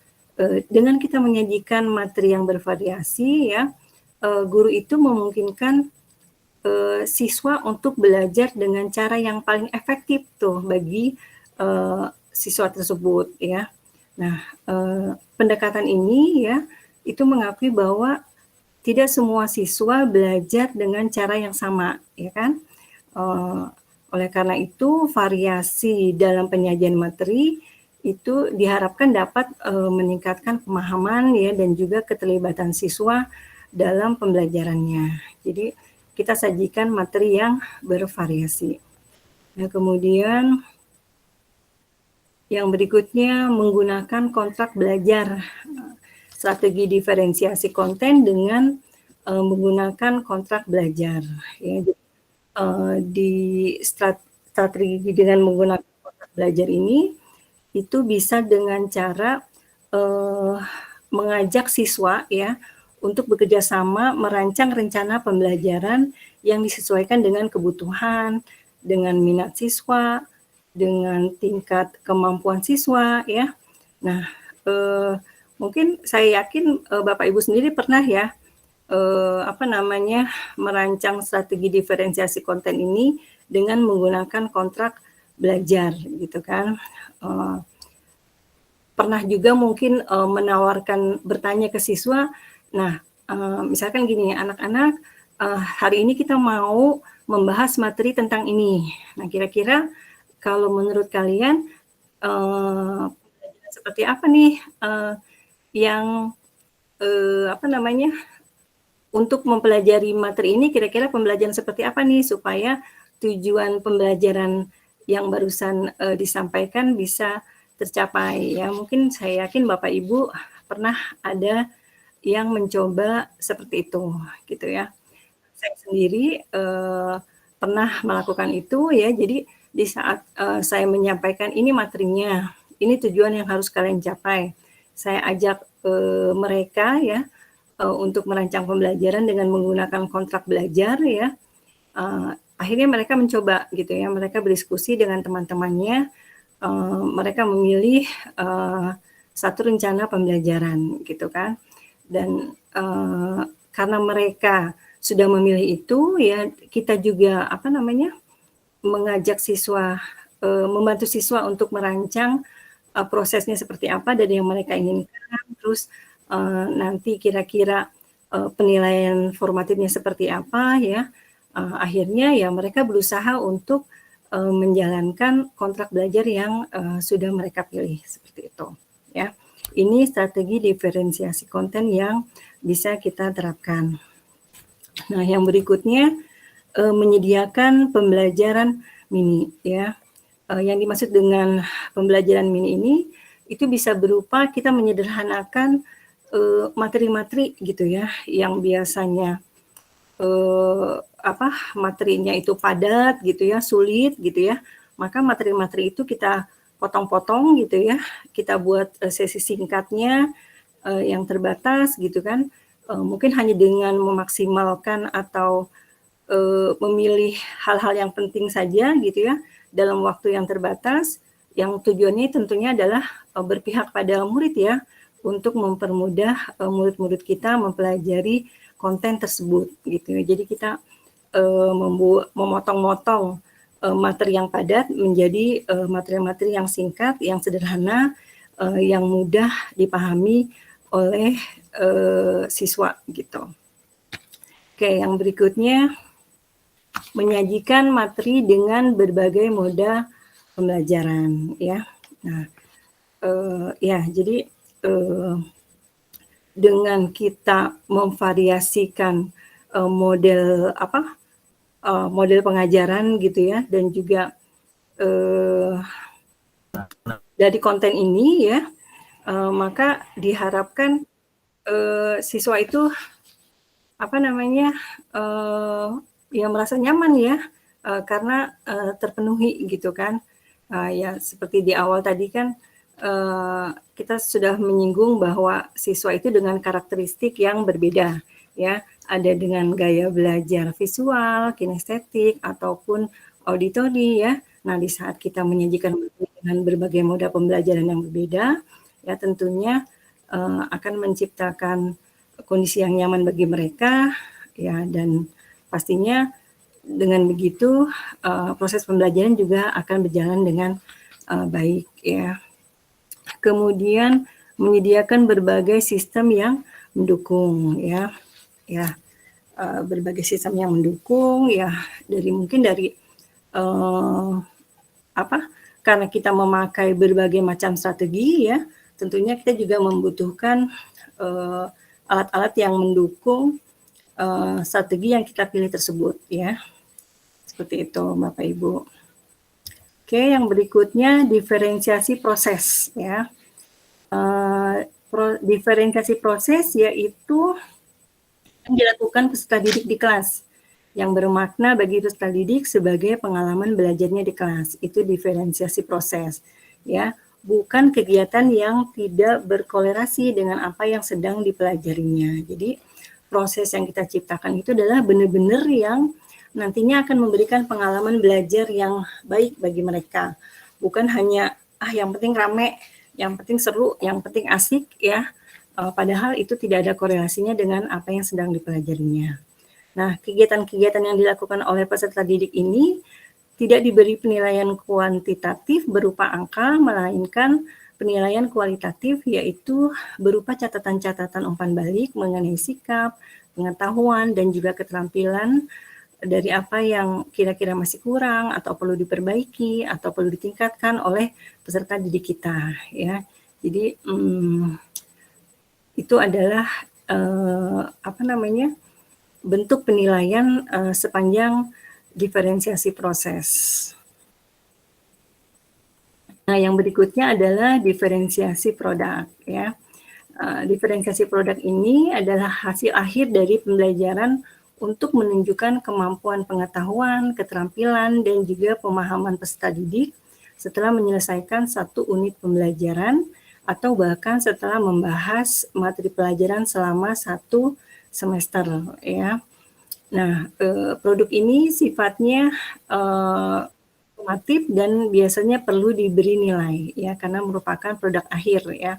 dengan kita menyajikan materi yang bervariasi ya, guru itu memungkinkan siswa untuk belajar dengan cara yang paling efektif tuh bagi siswa tersebut ya. Nah, pendekatan ini ya itu mengakui bahwa tidak semua siswa belajar dengan cara yang sama ya kan. Oleh karena itu variasi dalam penyajian materi itu diharapkan dapat meningkatkan pemahaman ya dan juga keterlibatan siswa dalam pembelajarannya. Jadi kita sajikan materi yang bervariasi. Nah, kemudian yang berikutnya menggunakan kontrak belajar. Strategi diferensiasi konten dengan menggunakan kontrak belajar. Ya, di strategi dengan menggunakan kontrak belajar ini itu bisa dengan cara mengajak siswa ya untuk bekerja sama merancang rencana pembelajaran yang disesuaikan dengan kebutuhan, dengan minat siswa, dengan tingkat kemampuan siswa ya. Nah, mungkin saya yakin Bapak Ibu sendiri pernah ya merancang strategi diferensiasi konten ini dengan menggunakan kontrak belajar gitu kan. Pernah juga mungkin menawarkan bertanya ke siswa, nah misalkan gini, anak-anak hari ini kita mau membahas materi tentang ini. Nah kira-kira kalau menurut kalian seperti apa nih yang apa namanya, untuk mempelajari materi ini kira-kira pembelajaran seperti apa nih supaya tujuan pembelajaran yang barusan disampaikan bisa tercapai ya. Mungkin saya yakin Bapak Ibu pernah ada yang mencoba seperti itu gitu ya. Saya sendiri pernah melakukan itu ya. Jadi di saat saya menyampaikan ini materinya, ini tujuan yang harus kalian capai. Saya ajak mereka ya untuk merancang pembelajaran dengan menggunakan kontrak belajar ya. Akhirnya mereka mencoba gitu ya, mereka berdiskusi dengan teman-temannya, mereka memilih satu rencana pembelajaran gitu kan. Dan karena mereka sudah memilih itu ya, kita juga apa namanya, mengajak siswa, membantu siswa untuk merancang prosesnya seperti apa dan yang mereka inginkan, terus nanti kira-kira penilaian formatifnya seperti apa ya. Akhirnya ya mereka berusaha untuk menjalankan kontrak belajar yang sudah mereka pilih seperti itu ya. Ini strategi diferensiasi konten yang bisa kita terapkan. Nah, yang berikutnya menyediakan pembelajaran mini ya. Yang dimaksud dengan pembelajaran mini ini itu bisa berupa kita menyederhanakan materi-materi gitu ya, yang biasanya materinya itu padat gitu ya, sulit gitu ya. Maka materi-materi itu kita potong-potong gitu ya, kita buat sesi singkatnya yang terbatas gitu kan. Mungkin hanya dengan memaksimalkan atau memilih hal-hal yang penting saja gitu ya dalam waktu yang terbatas, yang tujuannya tentunya adalah berpihak pada murid ya, untuk mempermudah murid-murid kita mempelajari konten tersebut gitu. Jadi kita memotong-motong materi yang padat menjadi materi-materi yang singkat, yang sederhana, yang mudah dipahami oleh siswa gitu. Oke, yang berikutnya menyajikan materi dengan berbagai moda pembelajaran ya. Nah, ya jadi dengan kita memvariasikan model model pengajaran gitu ya, dan juga dari konten ini ya, maka diharapkan siswa itu apa namanya ya merasa nyaman ya karena terpenuhi gitu kan. Ya seperti di awal tadi kan kita sudah menyinggung bahwa siswa itu dengan karakteristik yang berbeda ya, ada dengan gaya belajar visual, kinestetik ataupun auditori ya. Nah, di saat kita menyajikan dengan berbagai moda pembelajaran yang berbeda ya, tentunya akan menciptakan kondisi yang nyaman bagi mereka ya, dan pastinya dengan begitu proses pembelajaran juga akan berjalan dengan baik ya. Kemudian menyediakan berbagai sistem yang mendukung ya, berbagai sistem yang mendukung ya, dari karena kita memakai berbagai macam strategi ya, tentunya kita juga membutuhkan alat-alat yang mendukung strategi yang kita pilih tersebut ya. Seperti itu Bapak Ibu. Oke, yang berikutnya diferensiasi proses ya. Diferensiasi proses yaitu yang dilakukan peserta didik di kelas yang bermakna bagi peserta didik sebagai pengalaman belajarnya di kelas. Itu diferensiasi proses ya, bukan kegiatan yang tidak berkolerasi dengan apa yang sedang dipelajarinya. Jadi proses yang kita ciptakan itu adalah benar-benar yang nantinya akan memberikan pengalaman belajar yang baik bagi mereka. Bukan hanya yang penting rame, yang penting seru, yang penting asik ya. Padahal itu tidak ada korelasinya dengan apa yang sedang dipelajarinya. Nah, kegiatan-kegiatan yang dilakukan oleh peserta didik ini tidak diberi penilaian kuantitatif berupa angka, melainkan penilaian kualitatif yaitu berupa catatan-catatan umpan balik mengenai sikap, pengetahuan, dan juga keterampilan dari apa yang kira-kira masih kurang atau perlu diperbaiki atau perlu ditingkatkan oleh peserta didik kita ya. Jadi itu adalah bentuk penilaian sepanjang diferensiasi proses. Nah, yang berikutnya adalah diferensiasi produk, ya. Diferensiasi produk ini adalah hasil akhir dari pembelajaran untuk menunjukkan kemampuan pengetahuan, keterampilan, dan juga pemahaman peserta didik setelah menyelesaikan satu unit pembelajaran atau bahkan setelah membahas materi pelajaran selama satu semester, ya. Nah, produk ini sifatnya formatif dan biasanya perlu diberi nilai, ya, karena merupakan produk akhir, ya.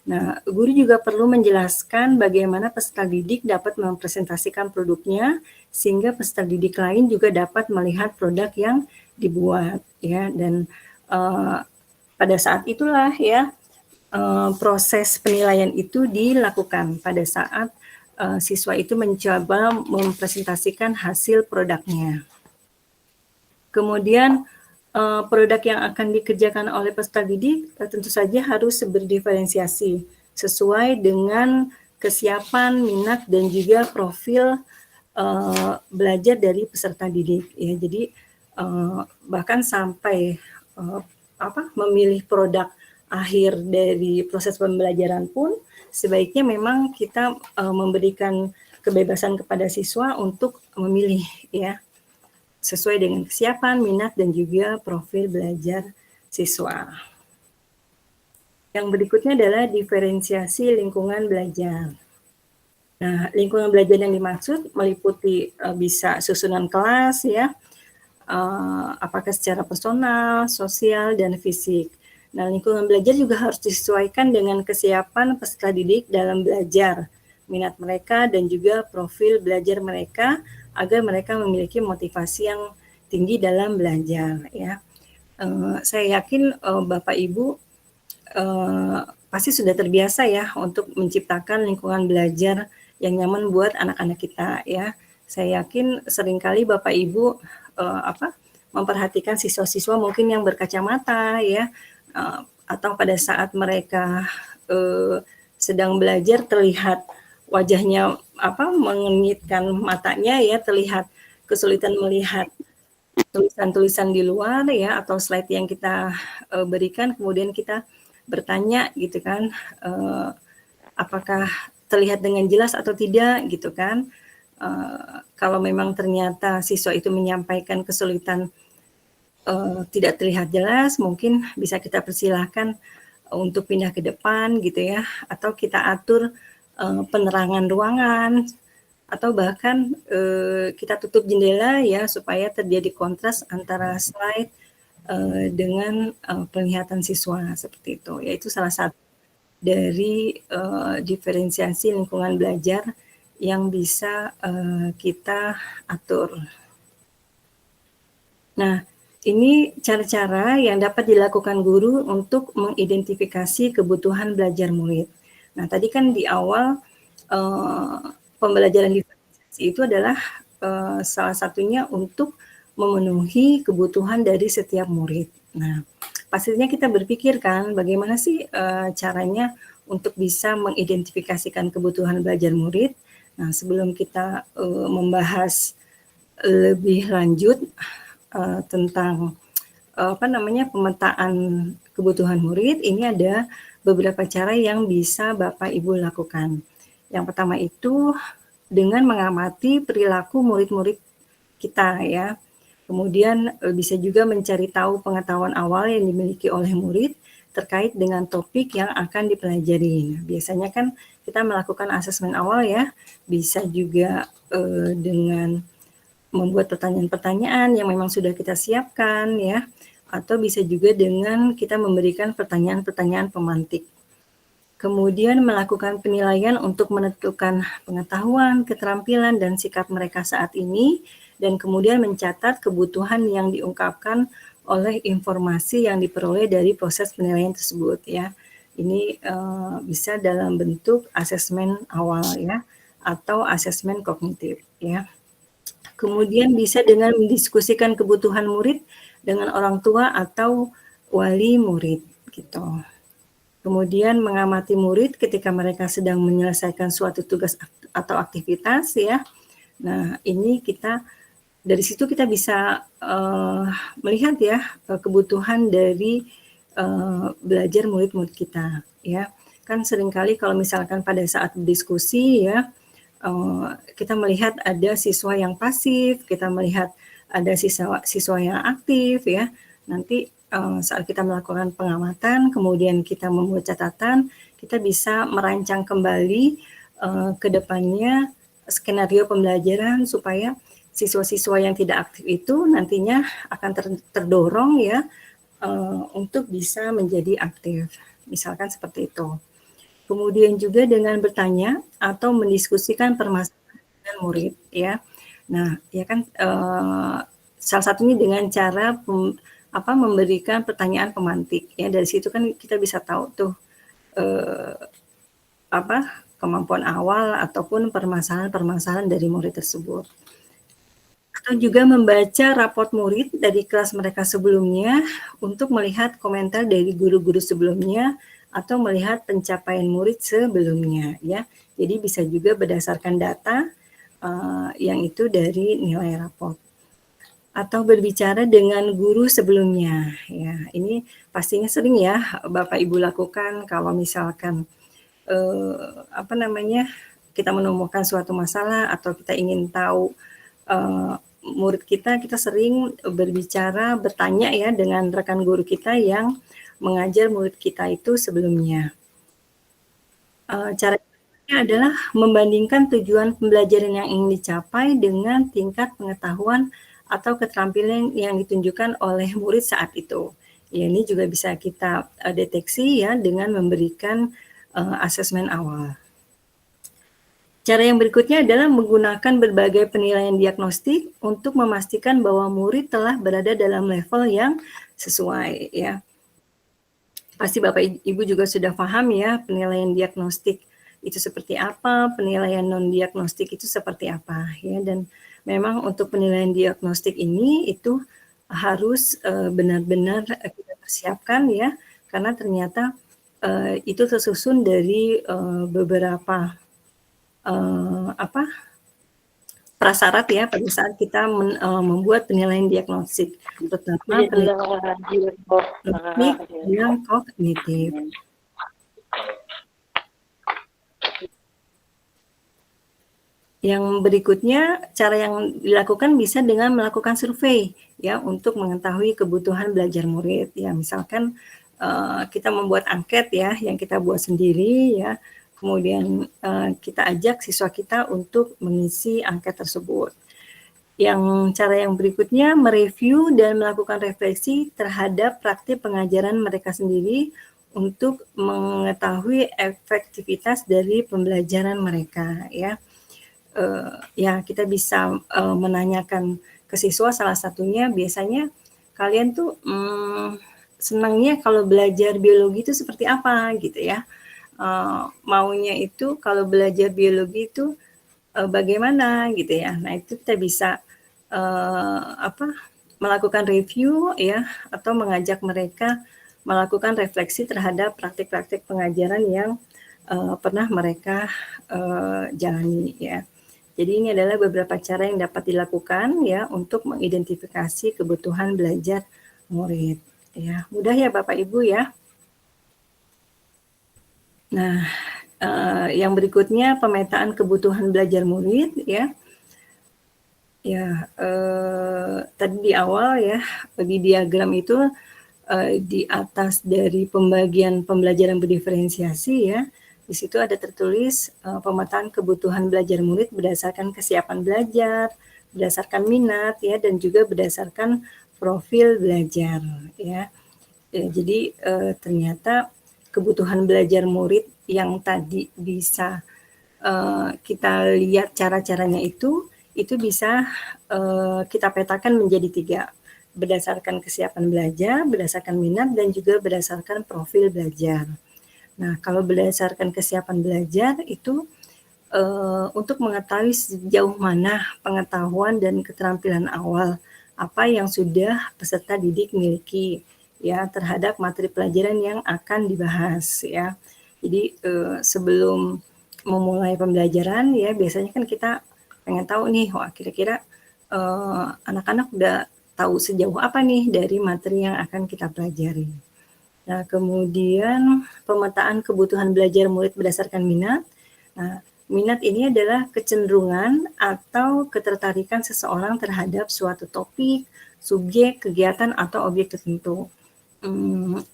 Nah, guru juga perlu menjelaskan bagaimana peserta didik dapat mempresentasikan produknya sehingga peserta didik lain juga dapat melihat produk yang dibuat, ya. Dan pada saat itulah, ya, proses penilaian itu dilakukan pada saat siswa itu mencoba mempresentasikan hasil produknya. Kemudian produk yang akan dikerjakan oleh peserta didik tentu saja harus berdiferensiasi sesuai dengan kesiapan, minat, dan juga profil belajar dari peserta didik, ya. Jadi bahkan sampai memilih produk akhir dari proses pembelajaran pun sebaiknya memang kita memberikan kebebasan kepada siswa untuk memilih, ya, sesuai dengan kesiapan, minat, dan juga profil belajar siswa. Yang berikutnya adalah diferensiasi lingkungan belajar. Nah, lingkungan belajar yang dimaksud meliputi bisa susunan kelas, ya, apakah secara personal, sosial, dan fisik. Nah, lingkungan belajar juga harus disesuaikan dengan kesiapan peserta didik dalam belajar, minat mereka, dan juga profil belajar mereka, agar mereka memiliki motivasi yang tinggi dalam belajar, ya. Saya yakin Bapak Ibu pasti sudah terbiasa, ya, untuk menciptakan lingkungan belajar yang nyaman buat anak-anak kita, ya. Saya yakin seringkali Bapak Ibu memperhatikan siswa-siswa mungkin yang berkacamata, ya, atau pada saat mereka sedang belajar terlihat wajahnya mengenyitkan matanya, ya, terlihat kesulitan melihat tulisan-tulisan di luar, ya, atau slide yang kita berikan, kemudian kita bertanya gitu kan, apakah terlihat dengan jelas atau tidak gitu kan. Kalau memang ternyata siswa itu menyampaikan kesulitan tidak terlihat jelas, mungkin bisa kita persilahkan untuk pindah ke depan gitu, ya, atau kita atur penerangan ruangan, atau bahkan kita tutup jendela, ya, supaya terjadi kontras antara slide dengan penglihatan siswa, seperti itu. Yaitu salah satu dari diferensiasi lingkungan belajar yang bisa kita atur. Nah, ini cara-cara yang dapat dilakukan guru untuk mengidentifikasi kebutuhan belajar murid. Nah, tadi kan di awal pembelajaran diferensiasi itu adalah salah satunya untuk memenuhi kebutuhan dari setiap murid. Nah, pastinya kita berpikir kan bagaimana sih caranya untuk bisa mengidentifikasikan kebutuhan belajar murid. Nah, sebelum kita membahas lebih lanjut tentang pemetaan kebutuhan murid, ini ada beberapa cara yang bisa Bapak Ibu lakukan. Yang pertama itu dengan mengamati perilaku murid-murid kita, ya. Kemudian bisa juga mencari tahu pengetahuan awal yang dimiliki oleh murid terkait dengan topik yang akan dipelajari. Nah, biasanya kan kita melakukan asesmen awal, ya. Bisa juga dengan membuat pertanyaan-pertanyaan yang memang sudah kita siapkan, ya, atau bisa juga dengan kita memberikan pertanyaan-pertanyaan pemantik. Kemudian melakukan penilaian untuk menentukan pengetahuan, keterampilan, dan sikap mereka saat ini, dan kemudian mencatat kebutuhan yang diungkapkan oleh informasi yang diperoleh dari proses penilaian tersebut, ya. Ini bisa dalam bentuk asesmen awal, ya, atau asesmen kognitif, ya. Kemudian bisa dengan mendiskusikan kebutuhan murid dengan orang tua atau wali murid, gitu. Kemudian mengamati murid ketika mereka sedang menyelesaikan suatu tugas atau aktivitas ya. Nah, ini dari situ kita bisa melihat ya kebutuhan dari belajar murid-murid kita ya. Kan seringkali kalau misalkan pada saat diskusi ya, kita melihat ada siswa yang pasif, kita melihat ada siswa yang aktif ya. Nanti saat kita melakukan pengamatan, kemudian kita membuat catatan, kita bisa merancang kembali ke depannya skenario pembelajaran supaya siswa-siswa yang tidak aktif itu nantinya akan terdorong ya untuk bisa menjadi aktif. Misalkan seperti itu. Kemudian juga dengan bertanya atau mendiskusikan permasalahan dengan murid ya. Nah, ya kan salah satunya dengan cara memberikan pertanyaan pemantik ya. Dari situ kan kita bisa tahu tuh kemampuan awal ataupun permasalahan-permasalahan dari murid tersebut. Atau juga membaca raport murid dari kelas mereka sebelumnya untuk melihat komentar dari guru-guru sebelumnya atau melihat pencapaian murid sebelumnya ya. Jadi bisa juga berdasarkan data yang itu dari nilai raport. Atau berbicara dengan guru sebelumnya ya. Ini pastinya sering ya Bapak Ibu lakukan kalau misalkan kita menemukan suatu masalah atau kita ingin tahu murid kita sering berbicara, bertanya ya dengan rekan guru kita yang mengajar murid kita itu sebelumnya. Cara adalah membandingkan tujuan pembelajaran yang ingin dicapai dengan tingkat pengetahuan atau keterampilan yang ditunjukkan oleh murid saat itu. Ya, ini juga bisa kita deteksi ya dengan memberikan asesmen awal. Cara yang berikutnya adalah menggunakan berbagai penilaian diagnostik untuk memastikan bahwa murid telah berada dalam level yang sesuai ya. Pasti Bapak Ibu juga sudah paham ya penilaian diagnostik itu seperti apa, penilaian non-diagnostik itu seperti apa ya. Dan memang untuk penilaian diagnostik ini itu harus benar-benar kita persiapkan ya, karena ternyata itu tersusun dari beberapa prasyarat ya pada saat kita membuat penilaian diagnostik, terutama penilaian yang kognitif. Yang berikutnya, cara yang dilakukan bisa dengan melakukan survei ya untuk mengetahui kebutuhan belajar murid. Ya, misalkan kita membuat angket ya yang kita buat sendiri ya. Kemudian kita ajak siswa kita untuk mengisi angket tersebut. Yang cara yang berikutnya mereview dan melakukan refleksi terhadap praktik pengajaran mereka sendiri untuk mengetahui efektivitas dari pembelajaran mereka ya. Ya kita bisa menanyakan ke siswa, salah satunya biasanya kalian tuh senangnya kalau belajar biologi itu seperti apa gitu ya, maunya itu kalau belajar biologi itu bagaimana gitu ya. Nah itu kita bisa melakukan review ya atau mengajak mereka melakukan refleksi terhadap praktik-praktik pengajaran yang pernah mereka jalani ya. Jadi ini adalah beberapa cara yang dapat dilakukan ya untuk mengidentifikasi kebutuhan belajar murid. Ya, mudah ya Bapak Ibu ya. Nah, yang berikutnya pemetaan kebutuhan belajar murid ya. Ya, tadi di awal ya di diagram itu di atas dari pembagian pembelajaran berdiferensiasi ya. Di situ ada tertulis pemetaan kebutuhan belajar murid berdasarkan kesiapan belajar, berdasarkan minat ya, dan juga berdasarkan profil belajar ya. Jadi ternyata kebutuhan belajar murid yang tadi bisa kita lihat cara-caranya itu bisa kita petakan menjadi 3, berdasarkan kesiapan belajar, berdasarkan minat, dan juga berdasarkan profil belajar. Nah, kalau berdasarkan kesiapan belajar itu untuk mengetahui sejauh mana pengetahuan dan keterampilan awal apa yang sudah peserta didik miliki ya terhadap materi pelajaran yang akan dibahas ya. Jadi sebelum memulai pembelajaran ya biasanya kan kita pengen tahu nih, wah kira-kira anak-anak udah tahu sejauh apa nih dari materi yang akan kita pelajari. Nah, kemudian pemetaan kebutuhan belajar murid berdasarkan minat. Nah, minat ini adalah kecenderungan atau ketertarikan seseorang terhadap suatu topik, subjek, kegiatan, atau objek tertentu.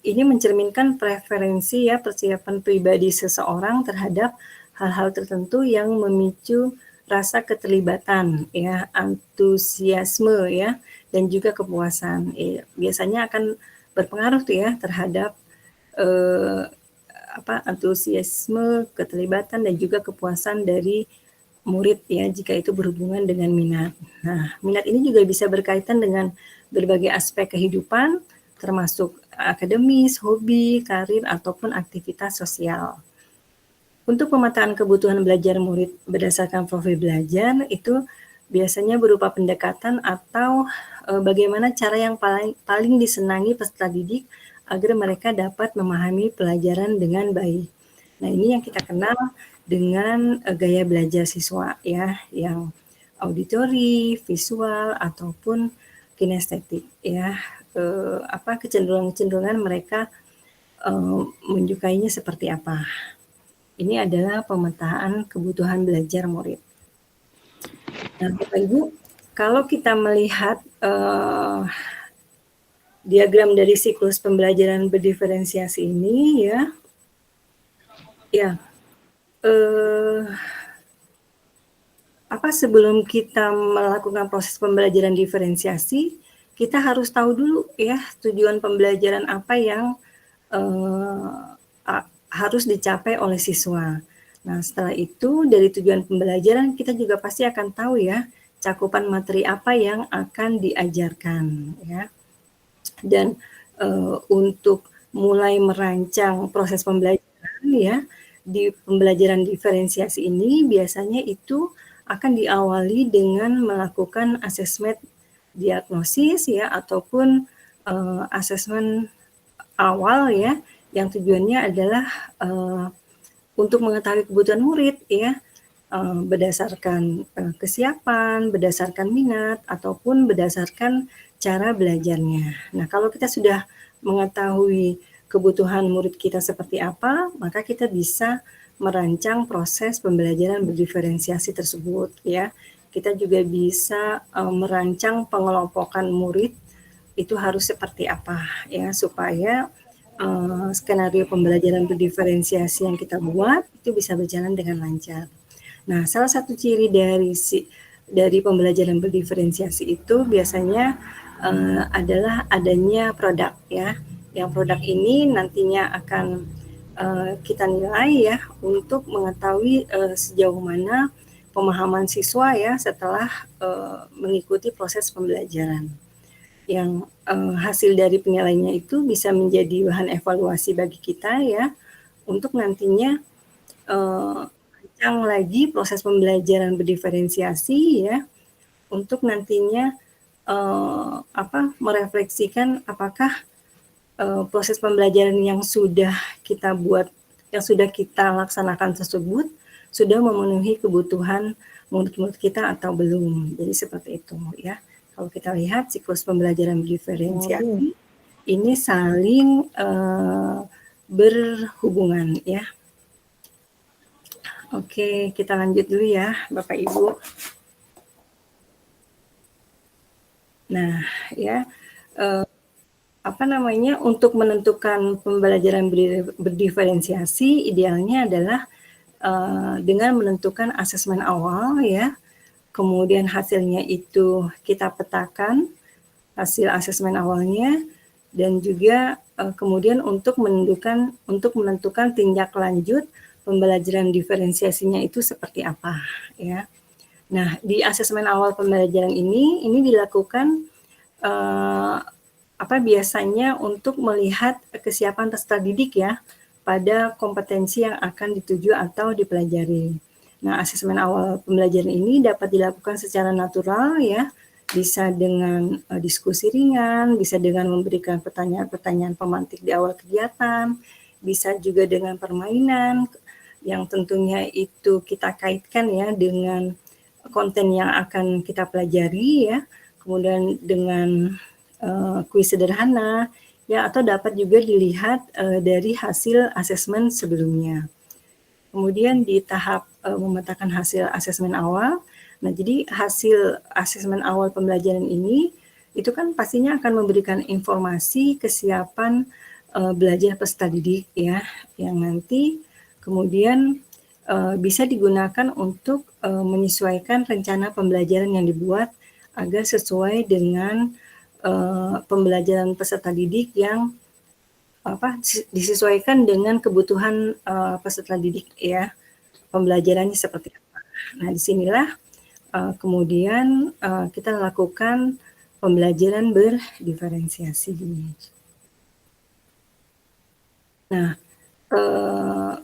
Ini mencerminkan preferensi ya persiapan pribadi seseorang terhadap hal-hal tertentu yang memicu rasa keterlibatan ya, antusiasme ya, dan juga kepuasan. Biasanya akan berpengaruh tuh ya terhadap antusiasme, keterlibatan dan juga kepuasan dari murid ya jika itu berhubungan dengan minat. Nah, minat ini juga bisa berkaitan dengan berbagai aspek kehidupan termasuk akademis, hobi, karir ataupun aktivitas sosial. Untuk pemetaan kebutuhan belajar murid berdasarkan profil belajar itu biasanya berupa pendekatan atau bagaimana cara yang paling disenangi peserta didik agar mereka dapat memahami pelajaran dengan baik. Nah, ini yang kita kenal dengan gaya belajar siswa ya, yang auditori, visual ataupun kinestetik ya. Kecenderungan mereka menyukainya seperti apa. Ini adalah pemetaan kebutuhan belajar murid. Nah, Bapak Ibu, kalau kita melihat diagram dari siklus pembelajaran berdiferensiasi ini sebelum kita melakukan proses pembelajaran diferensiasi, kita harus tahu dulu ya tujuan pembelajaran apa yang harus dicapai oleh siswa. Nah, setelah itu dari tujuan pembelajaran kita juga pasti akan tahu ya cakupan materi apa yang akan diajarkan ya. Dan untuk mulai merancang proses pembelajaran ya di pembelajaran diferensiasi ini biasanya itu akan diawali dengan melakukan asesmen diagnosis ya ataupun asesmen awal ya yang tujuannya adalah untuk mengetahui kebutuhan murid ya berdasarkan kesiapan, berdasarkan minat ataupun berdasarkan cara belajarnya. Nah, kalau kita sudah mengetahui kebutuhan murid kita seperti apa, maka kita bisa merancang proses pembelajaran berdiferensiasi tersebut ya. Kita juga bisa merancang pengelompokan murid itu harus seperti apa ya supaya skenario pembelajaran berdiferensiasi yang kita buat itu bisa berjalan dengan lancar. Nah, salah satu ciri dari pembelajaran berdiferensiasi itu biasanya adalah adanya produk ya. Yang produk ini nantinya akan kita nilai ya untuk mengetahui sejauh mana pemahaman siswa ya setelah mengikuti proses pembelajaran. Yang hasil dari penilaiannya itu bisa menjadi bahan evaluasi bagi kita ya untuk nantinya rancang lagi proses pembelajaran berdiferensiasi ya untuk nantinya merefleksikan apakah proses pembelajaran yang sudah kita buat, yang sudah kita laksanakan tersebut sudah memenuhi kebutuhan murid-murid kita atau belum. Jadi seperti itu ya. Kalau kita lihat siklus pembelajaran diferensiasi ini saling berhubungan ya. Oke, kita lanjut dulu ya Bapak Ibu. Nah, ya untuk menentukan pembelajaran berdiferensiasi idealnya adalah dengan menentukan asesmen awal ya. Kemudian hasilnya itu kita petakan hasil asesmen awalnya dan juga kemudian untuk menentukan tindak lanjut pembelajaran diferensiasinya itu seperti apa ya. Nah, di asesmen awal pembelajaran ini dilakukan biasanya untuk melihat kesiapan peserta didik ya pada kompetensi yang akan dituju atau dipelajari. Nah, asesmen awal pembelajaran ini dapat dilakukan secara natural ya bisa dengan diskusi ringan, bisa dengan memberikan pertanyaan-pertanyaan pemantik di awal kegiatan, bisa juga dengan permainan yang tentunya itu kita kaitkan ya dengan konten yang akan kita pelajari ya, kemudian dengan kuis sederhana ya, atau dapat juga dilihat dari hasil asesmen sebelumnya. Kemudian di tahap memetakan hasil asesmen awal. Nah, jadi hasil asesmen awal pembelajaran ini itu kan pastinya akan memberikan informasi kesiapan belajar peserta didik ya, yang nanti kemudian bisa digunakan untuk menyesuaikan rencana pembelajaran yang dibuat agar sesuai dengan pembelajaran peserta didik yang disesuaikan dengan kebutuhan peserta didik ya, pembelajarannya seperti apa. Nah, disinilah kemudian kita lakukan pembelajaran berdiferensiasi. Nah,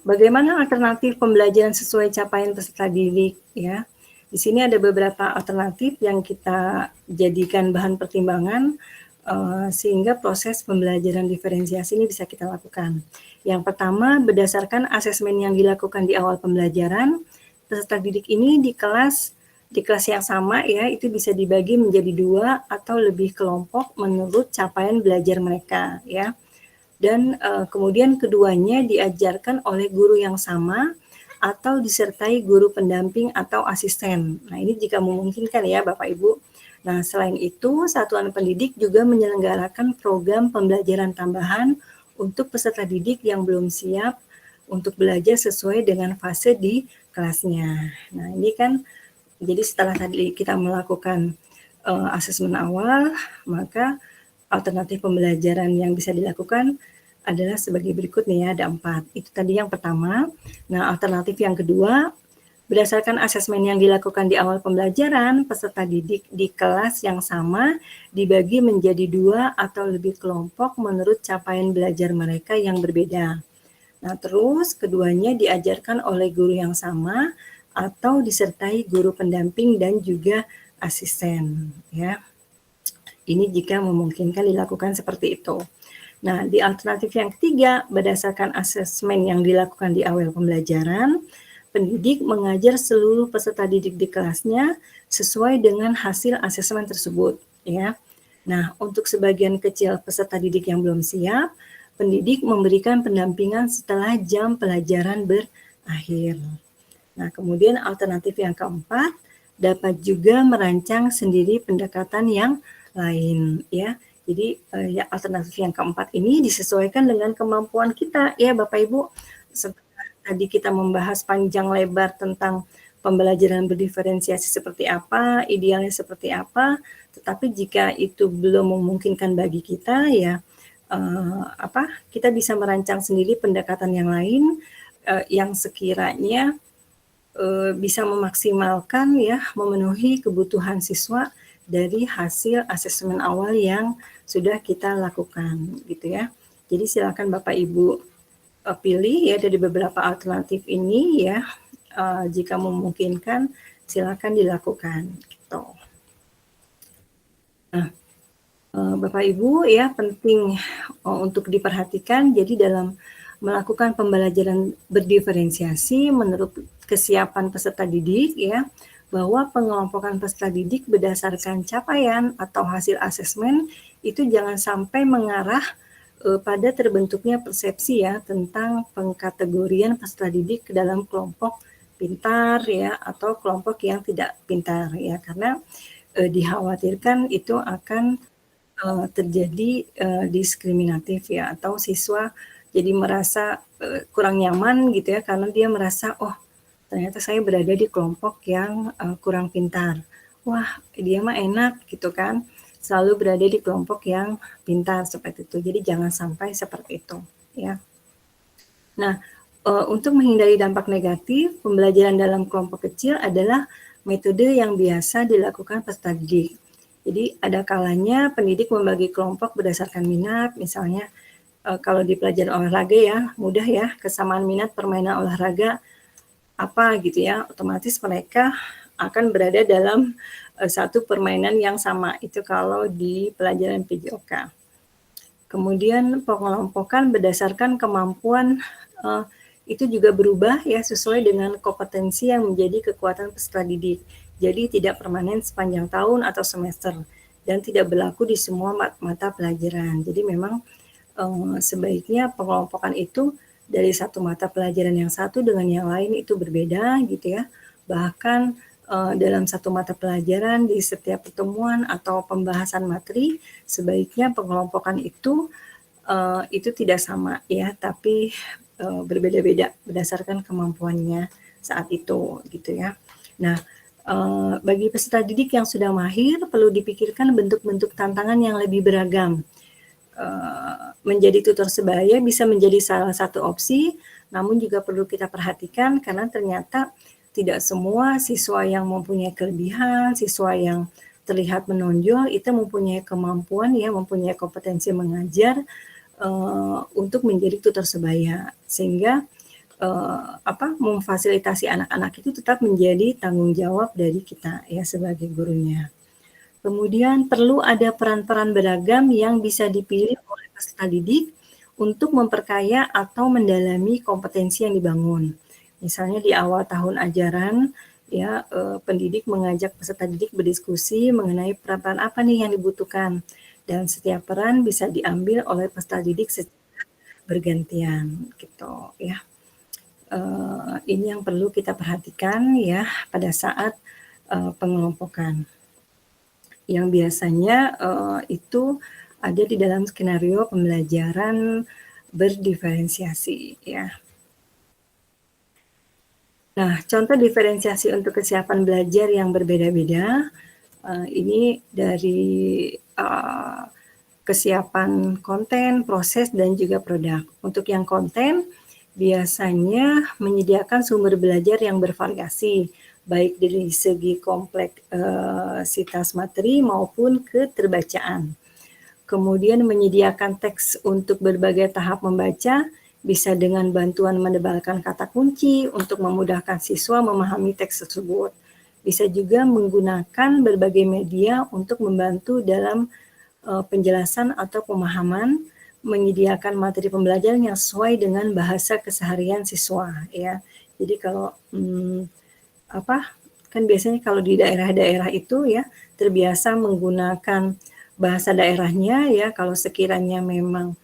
bagaimana alternatif pembelajaran sesuai capaian peserta didik ya? Di sini ada beberapa alternatif yang kita jadikan bahan pertimbangan sehingga proses pembelajaran diferensiasi ini bisa kita lakukan. Yang pertama, berdasarkan asesmen yang dilakukan di awal pembelajaran, peserta didik ini di kelas yang sama ya, itu bisa dibagi menjadi 2 atau lebih kelompok menurut capaian belajar mereka ya. Dan kemudian keduanya diajarkan oleh guru yang sama atau disertai guru pendamping atau asisten. Nah, ini jika memungkinkan ya Bapak Ibu. Nah, selain itu, satuan pendidik juga menyelenggarakan program pembelajaran tambahan untuk peserta didik yang belum siap untuk belajar sesuai dengan fase di kelasnya. Nah, ini kan jadi setelah tadi kita melakukan asesmen awal, maka alternatif pembelajaran yang bisa dilakukan adalah sebagai berikut nih ya, ada 4. Itu tadi yang pertama. Nah, alternatif yang kedua, berdasarkan asesmen yang dilakukan di awal pembelajaran, peserta didik di kelas yang sama dibagi menjadi 2 atau lebih kelompok menurut capaian belajar mereka yang berbeda. Nah, terus keduanya diajarkan oleh guru yang sama atau disertai guru pendamping dan juga asisten ya. Ini jika memungkinkan dilakukan seperti itu. Nah, di alternatif yang ketiga, berdasarkan asesmen yang dilakukan di awal pembelajaran, pendidik mengajar seluruh peserta didik di kelasnya sesuai dengan hasil asesmen tersebut ya. Nah, untuk sebagian kecil peserta didik yang belum siap, pendidik memberikan pendampingan setelah jam pelajaran berakhir. Nah, kemudian alternatif yang keempat, dapat juga merancang sendiri pendekatan yang lain ya. Jadi ya, alternatif yang keempat ini disesuaikan dengan kemampuan kita ya Bapak Ibu. Setelah tadi kita membahas panjang lebar tentang pembelajaran berdiferensiasi seperti apa, idealnya seperti apa, tetapi jika itu belum memungkinkan bagi kita ya kita bisa merancang sendiri pendekatan yang lain yang sekiranya bisa memaksimalkan ya, memenuhi kebutuhan siswa dari hasil asesmen awal yang sudah kita lakukan gitu ya. Jadi silakan Bapak Ibu pilih ya dari beberapa alternatif ini ya, jika memungkinkan silakan dilakukan gitu. Nah, Bapak Ibu ya penting untuk diperhatikan, jadi dalam melakukan pembelajaran berdiferensiasi menurut kesiapan peserta didik ya, bahwa pengelompokan peserta didik berdasarkan capaian atau hasil asesmen itu jangan sampai mengarah pada terbentuknya persepsi ya tentang pengkategorian peserta didik ke dalam kelompok pintar ya atau kelompok yang tidak pintar ya, karena dikhawatirkan itu akan terjadi diskriminatif ya, atau siswa jadi merasa kurang nyaman gitu ya, karena dia merasa oh ternyata saya berada di kelompok yang kurang pintar. Wah, dia mah enak gitu kan, selalu berada di kelompok yang pintar seperti itu. Jadi jangan sampai seperti itu ya. Nah, untuk menghindari dampak negatif, pembelajaran dalam kelompok kecil adalah metode yang biasa dilakukan peserta didik. Jadi ada kalanya pendidik membagi kelompok berdasarkan minat, misalnya kalau di pelajaran olahraga ya, mudah ya, kesamaan minat permainan olahraga apa gitu ya, otomatis mereka akan berada dalam satu permainan yang sama. Itu kalau di pelajaran PJOK. Kemudian pengelompokan berdasarkan kemampuan itu juga berubah ya sesuai dengan kompetensi yang menjadi kekuatan peserta didik. Jadi tidak permanen sepanjang tahun atau semester dan tidak berlaku di semua mata pelajaran. Jadi memang sebaiknya pengelompokan itu dari satu mata pelajaran yang satu dengan yang lain itu berbeda gitu ya. Bahkan dalam satu mata pelajaran di setiap pertemuan atau pembahasan materi sebaiknya pengelompokan itu tidak sama ya, tapi berbeda-beda berdasarkan kemampuannya saat itu gitu ya. Nah, bagi peserta didik yang sudah mahir perlu dipikirkan bentuk-bentuk tantangan yang lebih beragam. Menjadi tutor sebaya bisa menjadi salah satu opsi, namun juga perlu kita perhatikan karena ternyata tidak semua siswa yang mempunyai kelebihan, siswa yang terlihat menonjol itu mempunyai kemampuan ya, mempunyai kompetensi mengajar untuk menjadi tutor sebaya, sehingga memfasilitasi anak-anak itu tetap menjadi tanggung jawab dari kita ya sebagai gurunya. Kemudian perlu ada peran-peran beragam yang bisa dipilih oleh peserta didik untuk memperkaya atau mendalami kompetensi yang dibangun. Misalnya di awal tahun ajaran, ya pendidik mengajak peserta didik berdiskusi mengenai peran-peran apa nih yang dibutuhkan. Dan setiap peran bisa diambil oleh peserta didik secara bergantian, gitu ya. Ini yang perlu kita perhatikan ya pada saat pengelompokan. Yang biasanya itu ada di dalam skenario pembelajaran berdiferensiasi ya. Nah, contoh diferensiasi untuk kesiapan belajar yang berbeda-beda ini dari kesiapan konten, proses, dan juga produk. Untuk yang konten, biasanya menyediakan sumber belajar yang bervariasi, baik dari segi kompleksitas materi maupun keterbacaan. Kemudian menyediakan teks untuk berbagai tahap membaca, bisa dengan bantuan menebalkan kata kunci untuk memudahkan siswa memahami teks tersebut. Bisa juga menggunakan berbagai media untuk membantu dalam penjelasan atau pemahaman, menyediakan materi pembelajaran yang sesuai dengan bahasa keseharian siswa ya. Jadi kalau kan biasanya kalau di daerah-daerah itu ya terbiasa menggunakan bahasa daerahnya ya, kalau sekiranya memang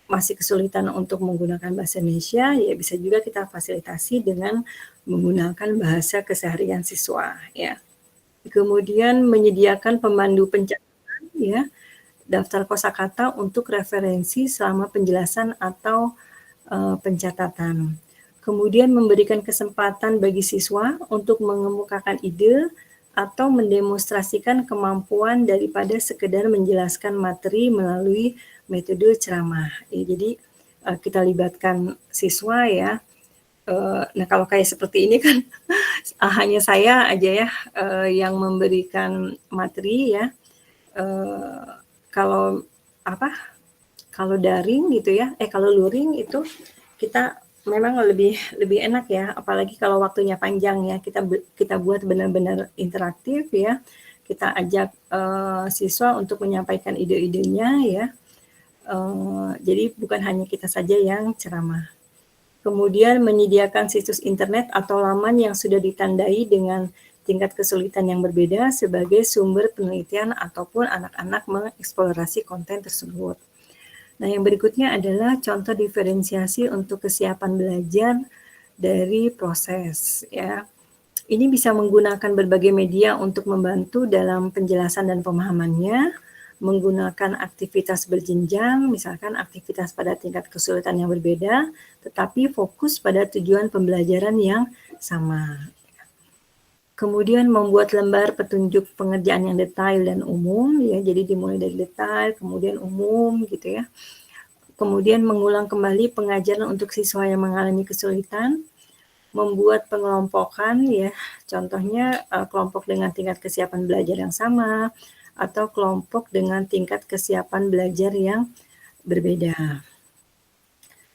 masih kesulitan untuk menggunakan bahasa Indonesia ya bisa juga kita fasilitasi dengan menggunakan bahasa keseharian siswa ya. Kemudian menyediakan pemandu pencatatan ya, daftar kosakata untuk referensi selama penjelasan atau pencatatan. Kemudian memberikan kesempatan bagi siswa untuk mengemukakan ide atau mendemonstrasikan kemampuan daripada sekedar menjelaskan materi melalui metode ceramah. Ya, jadi kita libatkan siswa ya. Nah kalau kayak seperti ini kan hanya saya aja ya yang memberikan materi ya. Kalau daring gitu ya, kalau luring itu kita memang lebih enak ya, apalagi kalau waktunya panjang ya, kita buat benar-benar interaktif ya, kita ajak siswa untuk menyampaikan ide-idenya ya, jadi bukan hanya kita saja yang ceramah. Kemudian menyediakan situs internet atau laman yang sudah ditandai dengan tingkat kesulitan yang berbeda sebagai sumber penelitian ataupun anak-anak mengeksplorasi konten tersebut. Nah, yang berikutnya adalah contoh diferensiasi untuk kesiapan belajar dari proses ya. Ini bisa menggunakan berbagai media untuk membantu dalam penjelasan dan pemahamannya, menggunakan aktivitas berjenjang, misalkan aktivitas pada tingkat kesulitan yang berbeda, tetapi fokus pada tujuan pembelajaran yang sama. Kemudian membuat lembar petunjuk pengerjaan yang detail dan umum, ya, jadi dimulai dari detail, kemudian umum, gitu ya. Kemudian mengulang kembali pengajaran untuk siswa yang mengalami kesulitan, membuat pengelompokan, ya, contohnya kelompok dengan tingkat kesiapan belajar yang sama, atau kelompok dengan tingkat kesiapan belajar yang berbeda.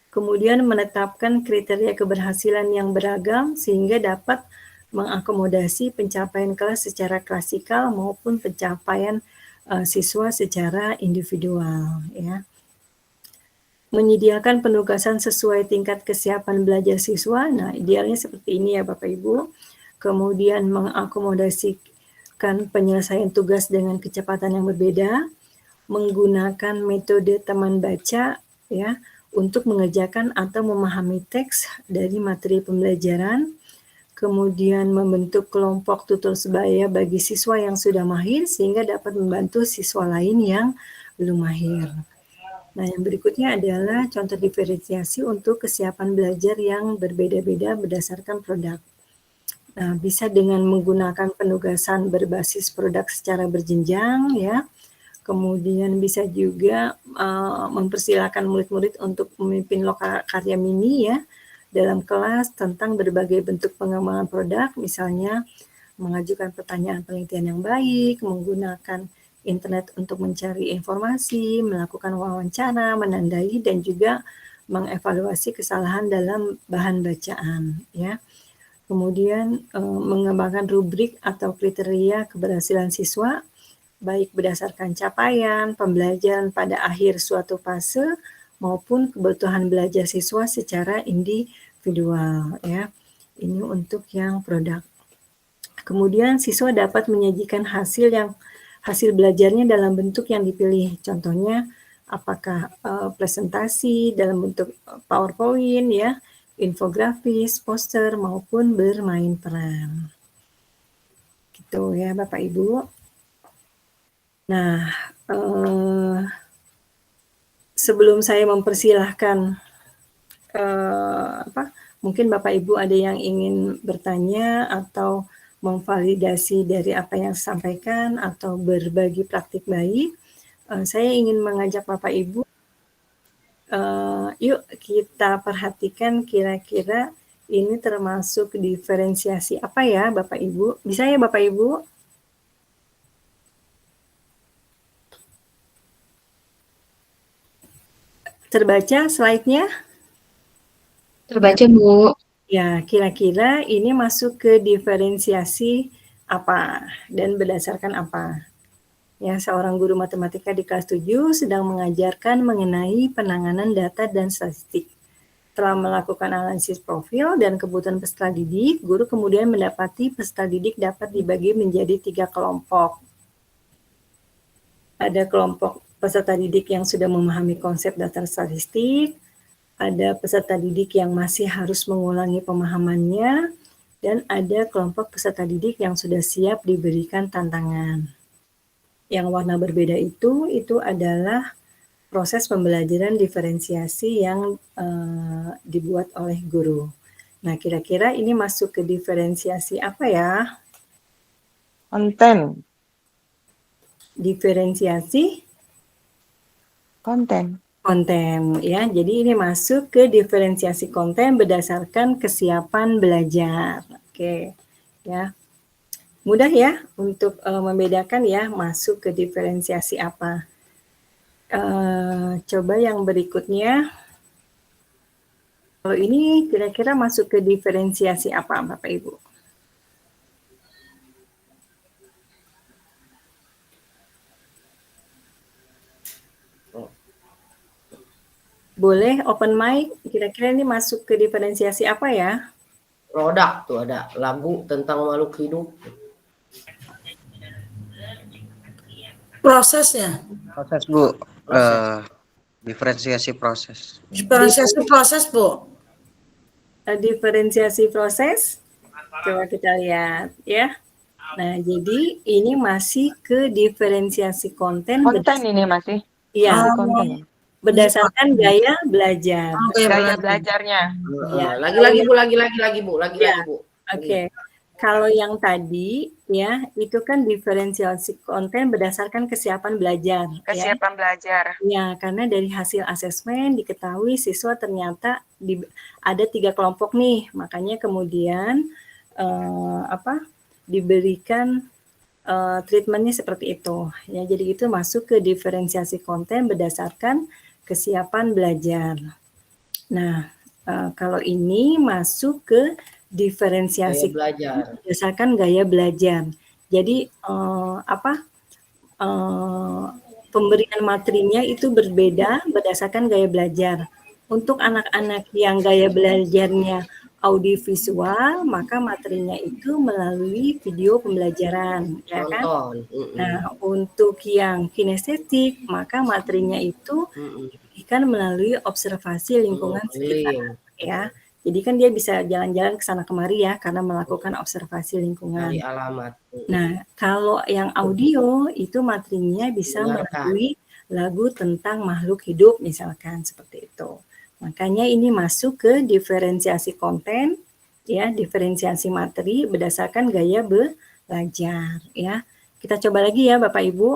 Kemudian menetapkan kriteria keberhasilan yang beragam sehingga dapat mengakomodasi pencapaian kelas secara klasikal maupun pencapaian siswa secara individual, ya. Menyediakan penugasan sesuai tingkat kesiapan belajar siswa. Nah, idealnya seperti ini ya Bapak Ibu. Kemudian mengakomodasikan penyelesaian tugas dengan kecepatan yang berbeda, menggunakan metode teman baca ya untuk mengerjakan atau memahami teks dari materi pembelajaran, kemudian membentuk kelompok tutor sebaya bagi siswa yang sudah mahir sehingga dapat membantu siswa lain yang belum mahir. Nah, yang berikutnya adalah contoh diferensiasi untuk kesiapan belajar yang berbeda-beda berdasarkan produk. Nah, bisa dengan menggunakan penugasan berbasis produk secara berjenjang ya. Kemudian bisa juga mempersilahkan murid-murid untuk memimpin lokakarya mini ya dalam kelas tentang berbagai bentuk pengembangan produk, misalnya mengajukan pertanyaan penelitian yang baik, menggunakan internet untuk mencari informasi, melakukan wawancara, menandai, dan juga mengevaluasi kesalahan dalam bahan bacaan. Ya. Kemudian mengembangkan rubrik atau kriteria keberhasilan siswa, baik berdasarkan capaian, pembelajaran pada akhir suatu fase, maupun kebutuhan belajar siswa secara individual. Ya. Ini untuk yang produk. Kemudian siswa dapat menyajikan hasil belajarnya dalam bentuk yang dipilih. Contohnya apakah presentasi dalam bentuk PowerPoint ya, infografis, poster maupun bermain peran. Gitu ya Bapak Ibu. Nah, sebelum saya mempersilahkan mungkin Bapak Ibu ada yang ingin bertanya atau memvalidasi dari apa yang disampaikan atau berbagi praktik baik, saya ingin mengajak Bapak Ibu, yuk kita perhatikan kira-kira ini termasuk diferensiasi apa ya Bapak Ibu? Bisa ya Bapak Ibu? Terbaca slide-nya? Terbaca, Bu. Ya, kira-kira ini masuk ke diferensiasi apa dan berdasarkan apa? Ya, seorang guru matematika di kelas 7 sedang mengajarkan mengenai penanganan data dan statistik. Setelah melakukan analisis profil dan kebutuhan peserta didik, guru kemudian mendapati peserta didik dapat dibagi menjadi 3 kelompok. Ada kelompok peserta didik yang sudah memahami konsep data statistik, ada peserta didik yang masih harus mengulangi pemahamannya, dan ada kelompok peserta didik yang sudah siap diberikan tantangan. Yang warna berbeda itu adalah proses pembelajaran diferensiasi yang dibuat oleh guru. Nah, kira-kira ini masuk ke diferensiasi apa ya? Konten. Diferensiasi? Konten. Konten ya, jadi ini masuk ke diferensiasi konten berdasarkan kesiapan belajar. Oke, ya mudah ya untuk membedakan ya masuk ke diferensiasi apa. Coba yang berikutnya, kalau ini kira-kira masuk ke diferensiasi apa Bapak Ibu? Boleh open mic, kira-kira ini masuk ke diferensiasi apa ya? Produk tuh ada lagu tentang makhluk hidup. Prosesnya. Proses, Bu. Diferensiasi proses. Diferensiasi proses, Bu. Diferensiasi proses. Coba kita lihat ya. Nah, jadi ini masih ke diferensiasi konten. Konten ini masih. Iya, konten. Berdasarkan gaya belajar. Gaya belajarnya. Ya. Lagi-lagi Bu. Oke. Kalau yang tadi ya, itu kan diferensiasi konten berdasarkan kesiapan belajar. Kesiapan belajar. Ya, karena dari hasil asesmen diketahui siswa ternyata ada 3 kelompok nih, makanya kemudian diberikan treatmentnya seperti itu. Ya, jadi itu masuk ke diferensiasi konten berdasarkan kesiapan belajar. Nah, kalau ini masuk ke diferensiasi belajar. berdasarkan gaya belajar. Jadi pemberian materinya itu berbeda berdasarkan gaya belajar. Untuk anak-anak yang gaya belajarnya audiovisual, maka materinya itu melalui video pembelajaran, ya kan? Nonton. Nah, untuk yang kinestetik, maka materinya itu diberikan melalui observasi lingkungan sekitar, ya. Jadi kan dia bisa jalan-jalan ke sana kemari ya, karena melakukan observasi lingkungan. Cari alamat. Nah, kalau yang audio itu materinya bisa Dengarkan. melalui lagu tentang makhluk hidup misalkan seperti itu. Makanya ini masuk ke diferensiasi konten, ya, diferensiasi materi berdasarkan gaya belajar, ya. Kita coba lagi ya Bapak Ibu.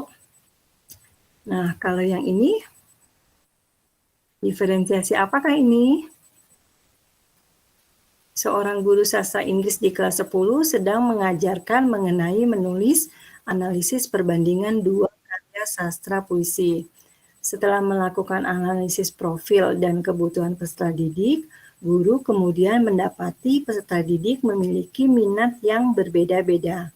Nah, kalau yang ini diferensiasi apakah ini? Seorang guru sastra Inggris di kelas 10 sedang mengajarkan mengenai menulis analisis perbandingan dua karya sastra puisi. Setelah melakukan analisis profil dan kebutuhan peserta didik, guru kemudian mendapati peserta didik memiliki minat yang berbeda-beda.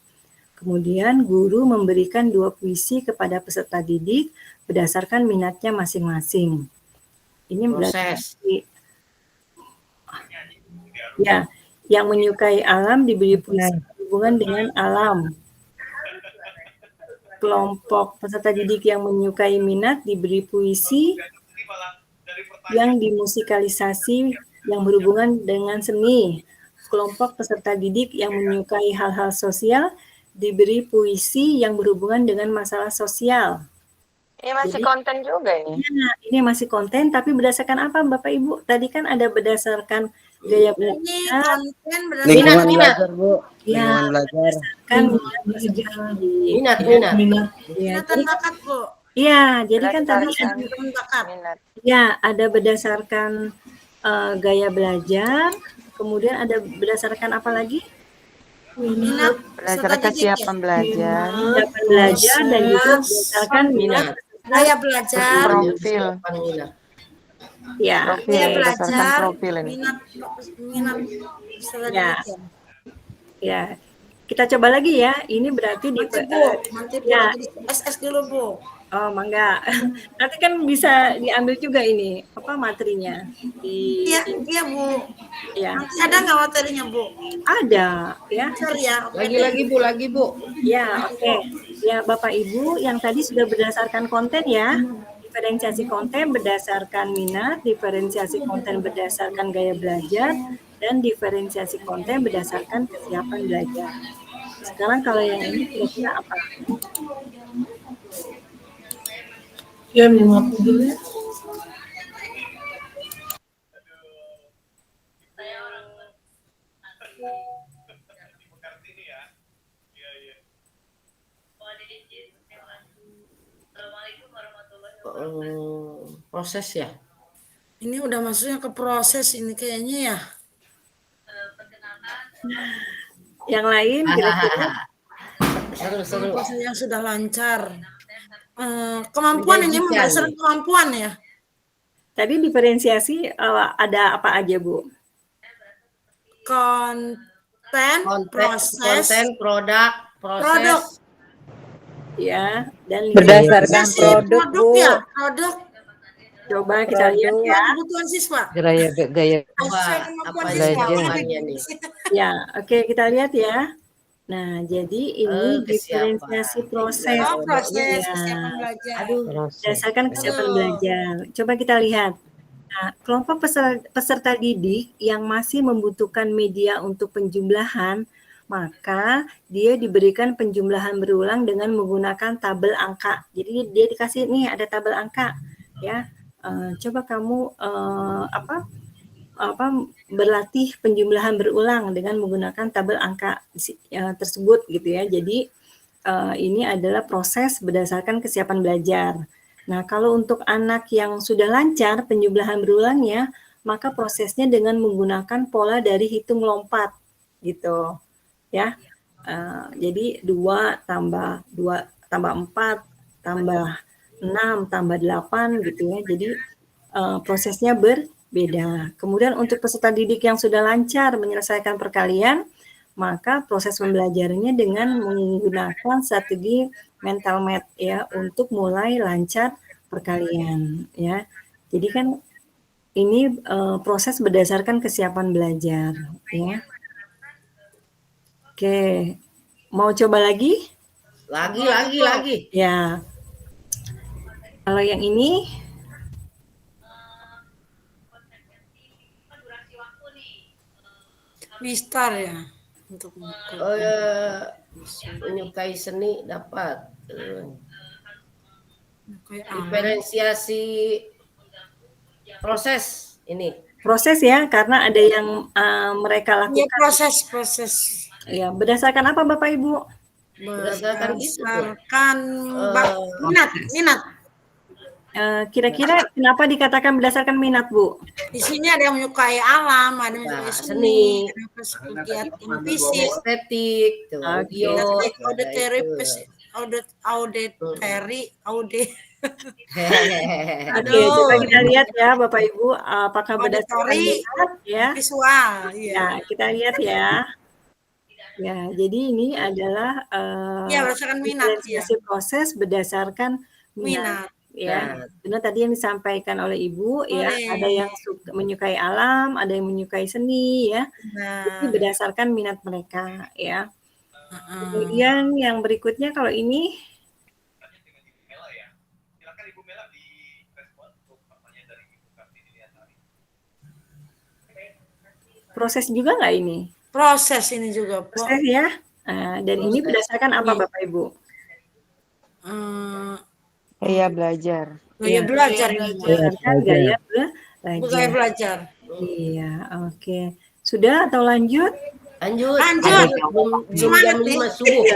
Kemudian guru memberikan dua puisi kepada peserta didik berdasarkan minatnya masing-masing. Ini berarti ya, yang menyukai alam diberi puisi berhubungan dengan alam. Kelompok peserta didik yang menyukai minat diberi puisi yang dimusikalisasi yang berhubungan dengan seni. Kelompok peserta didik yang menyukai hal-hal sosial diberi puisi yang berhubungan dengan masalah sosial. Ini masih Jadi, konten juga ini. Nah, ini masih konten, tapi berdasarkan apa Bapak Ibu? Tadi kan ada berdasarkan gaya Ini belajar. konten Minat. Belajar, Bu. Ya, Lingkungan belajar. kan Minat. Ya, minat dan bakat, Bu. iya, jadi kan tadi Berdasarkan Minat dan bakat. minat. ya ada berdasarkan gaya belajar, kemudian ada berdasarkan apa lagi? Minat peserta Berdasarkan didik ya. kesiapan belajar, Kesiapan belajar dan juga berdasarkan minat. Gaya belajar, profil, Ya, profil, gaya berdasarkan belajar, profil ini. minat peserta Ya. didik ya. ya. Kita coba lagi ya. Ini berarti di Nanti Bu, ya. lagi di SS dulu, Bu. Oh, mangga. Nanti kan bisa diambil juga ini apa materinya di Iya, Bu. ya. Nanti ada nggak materinya, Bu? Ada ya. Sorry ya. Lagi Bu. Ya, oke. Ya, Bapak Ibu yang tadi sudah berdasarkan konten ya. Diferensiasi konten berdasarkan minat, diferensiasi konten berdasarkan gaya belajar, dan diferensiasi konten berdasarkan kesiapan belajar. Sekarang kalau yang ini kira-kira apa? Ya, minat dulu ya. Proses ya. Ini udah masuknya ke proses ini kayaknya ya. Yang lain kira-kira Seru. Proses yang sudah lancar. Kemampuan ini berdasarkan kemampuan ya. tadi diferensiasi ada apa aja, Bu? Konten, proses, Konten, produk, proses. produk. Ya, dan Berdasarkan produk, produk Bu. ya, produk coba kita lihat ya. kebutuhan siswa. Gaya Sesuai Apa kemampuan aja siswa. jawabannya nih? Ya, oke kita lihat ya. Nah, jadi ini Kesiapan. diferensiasi proses. Oh, proses Ya. kesiapan belajar. Berdasarkan kesiapan belajar. Coba kita lihat. Nah, kelompok peserta didik yang masih membutuhkan media untuk penjumlahan, maka dia diberikan penjumlahan berulang dengan menggunakan tabel angka. Jadi dia dikasih nih ada tabel angka, ya. Coba kamu berlatih penjumlahan berulang dengan menggunakan tabel angka tersebut gitu ya. Jadi ini adalah proses berdasarkan kesiapan belajar. Nah, kalau untuk anak yang sudah lancar penjumlahan berulangnya, maka prosesnya dengan menggunakan pola dari hitung lompat gitu ya. Jadi 2 tambah 2 tambah 4 tambah 6 tambah 8 gitu ya. Jadi prosesnya beda. Kemudian untuk peserta didik yang sudah lancar menyelesaikan perkalian, maka proses pembelajarannya dengan menggunakan strategi mental math ya untuk mulai lancar perkalian ya. Jadi kan ini proses berdasarkan kesiapan belajar ya. Oke, mau coba lagi? Lagi. Ya. Kalau yang ini Mistar ya untuk Oh ya, menyukai seni dapat. kayak alam. Diferensiasi proses ini. proses ya, karena ada yang mereka Iya, lakukan. proses. Ya, berdasarkan apa Bapak Ibu? Berdasarkan itu, tuh. Berdasarkan minat. Kira-kira kenapa dikatakan berdasarkan minat, Bu? Di sini ada yang menyukai alam, ada yang menyukai seni, ada yang kegiatan fisik, Estetik, tuh, Oke. audio, auditory, Oke, coba kita lihat ya Bapak Ibu, apakah berdasarkan Auditory, minat ya? visual. Ya, kita lihat ya. Ya, jadi ini adalah Iya, berdasarkan minat, diferensiasi proses berdasarkan minat. Ya, benar tadi yang disampaikan oleh Ibu ya, ada yang menyukai alam, ada yang menyukai seni ya. Itu berdasarkan minat mereka ya. Kemudian yang berikutnya kalau ini proses juga nggak ini? Proses ini juga, Bu. Proses ya. Dan ini berdasarkan apa Bapak Ibu? Gaya belajar. Gaya belajar ini. Berdasarkan gaya Gaya belajar. Iya, oke. Sudah atau lanjut? Lanjut. Belum Semangat jam 5 subuh.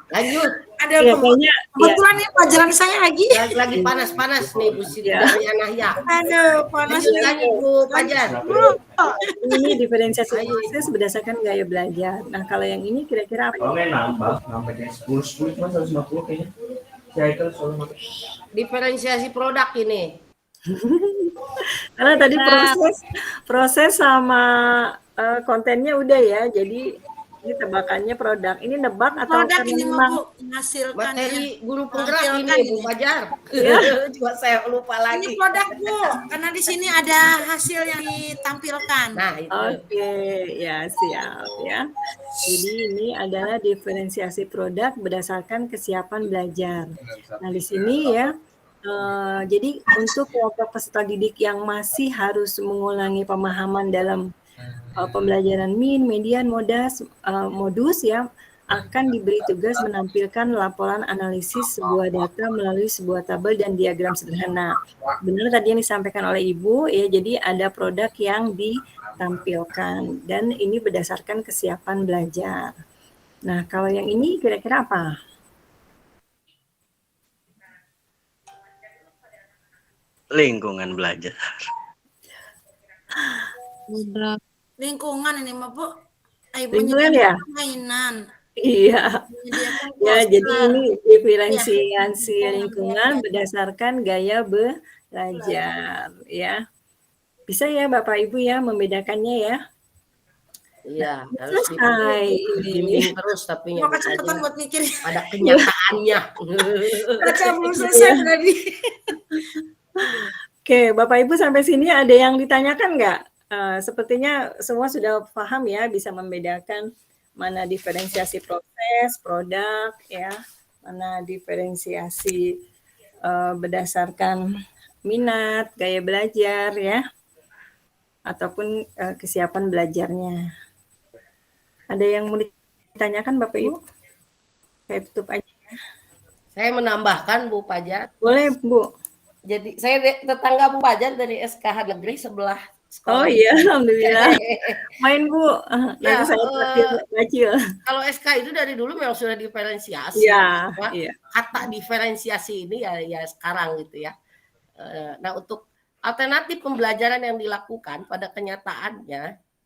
Lanjut. Ada Ya, kayaknya kebetulan ini pelajaran saya lagi. Lagi panas-panas nih Bu Siti dari Anahya. Aduh, panas Lagi Bu Fajar. ini diferensiasi proses berdasarkan gaya belajar. Nah, kalau yang ini kira-kira apa? Kalau nggak nambah, nampaknya 10 cuma 150 kayaknya. Saya itu selalu Diferensiasi produk ini. Karena tadi proses sama kontennya udah ya. Jadi ini tebakannya produk. Ini nebak atau produk karena ini memang mau menghasilkan Materi guru penggerak Menghasilkan ini Bu ini. Fajar. Juga saya lupa ini lagi. produk, Bu, karena di sini ada hasil yang ditampilkan. Nah, itu. Oke, ya siap ya. Jadi ini adalah diferensiasi produk berdasarkan kesiapan belajar. Nah, di sini ya, jadi untuk kelompok peserta didik yang masih harus mengulangi pemahaman dalam pembelajaran min, median, modus ya, akan diberi tugas menampilkan laporan analisis sebuah data melalui sebuah tabel dan diagram sederhana. Benar tadi yang disampaikan oleh Ibu ya, jadi ada produk yang ditampilkan dan ini berdasarkan kesiapan belajar. Nah, kalau yang ini kira-kira apa? Lingkungan belajar. Lingkungan ini mah, Bu. Lingkungan ya? Mainan. Iya. Menyediakan Ya, poster. jadi ini diferensiasi lingkungan berdasarkan gaya belajar ya. Bisa ya Bapak Ibu ya membedakannya ya. Iya, harus Selesai dibimbing terus tapi Mau kecepatan buat mikir. pada kenyataannya. Baca belum selesai tadi. Oke, Bapak Ibu sampai sini ada yang ditanyakan nggak? Sepertinya semua sudah paham ya, bisa membedakan mana diferensiasi proses, produk, ya, mana diferensiasi berdasarkan minat, gaya belajar, ya, ataupun kesiapan belajarnya. Ada yang mau ditanyakan Bapak Ibu? Saya tutup aja. Saya menambahkan Bu Fajar. Boleh Bu. Jadi saya tetangga Bu Fajar dari SKH Negeri sebelah sekolah. Oh iya, alhamdulillah. Main Bu. Nanti Ya, saya kecil. Kalau SK itu dari dulu memang sudah diferensiasi. Iya, iya. Kata diferensiasi ini ya sekarang gitu ya. Nah, untuk alternatif pembelajaran yang dilakukan pada kenyataannya,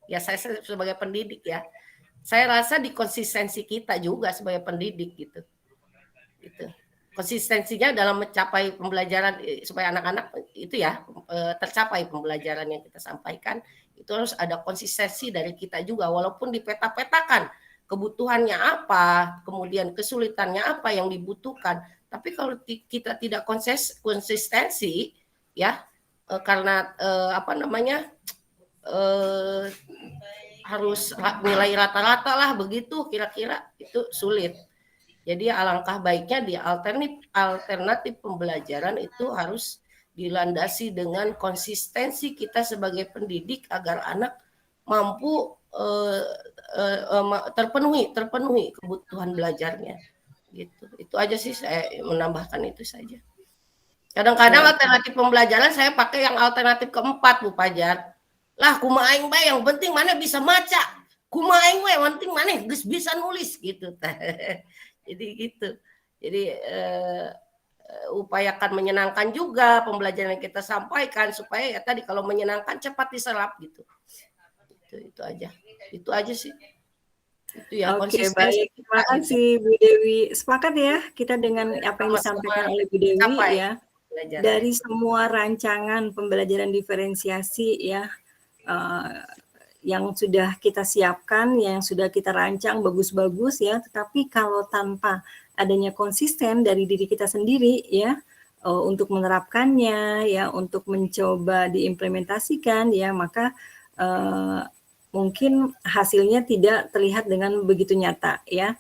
ya saya sebagai pendidik ya, saya rasa di konsistensi kita juga sebagai pendidik gitu. konsistensinya dalam mencapai pembelajaran supaya anak-anak itu ya tercapai pembelajaran yang kita sampaikan, itu harus ada konsistensi dari kita juga, walaupun dipeta-petakan kebutuhannya apa, kemudian kesulitannya apa yang dibutuhkan. Tapi kalau kita tidak konsistensi ya, karena apa namanya, harus nilai rata-rata lah begitu kira-kira, itu sulit. Jadi alangkah baiknya di alternatif pembelajaran itu harus dilandasi dengan konsistensi kita sebagai pendidik agar anak mampu terpenuhi kebutuhan belajarnya. Gitu. Itu aja sih, saya menambahkan itu saja. Kadang-kadang alternatif pembelajaran saya pakai yang alternatif keempat, Bu Fajar. Lah kumaha aing bae yang penting mana bisa maca. Kumaha aing we yang penting mana geus bisa nulis gitu. Jadi gitu. Jadi upayakan menyenangkan juga pembelajaran yang kita sampaikan supaya ya tadi kalau menyenangkan cepat diserap gitu. Itu aja. Itu aja sih. Itu ya. Oke, baik. Terima kasih Bu Dewi. Sepakat ya kita dengan apa yang disampaikan oleh Bu Dewi ya. Dari semua rancangan pembelajaran diferensiasi ya yang sudah kita siapkan, yang sudah kita rancang bagus-bagus ya, tetapi kalau tanpa adanya konsisten dari diri kita sendiri ya, untuk menerapkannya ya, untuk mencoba diimplementasikan ya, maka mungkin hasilnya tidak terlihat dengan begitu nyata ya.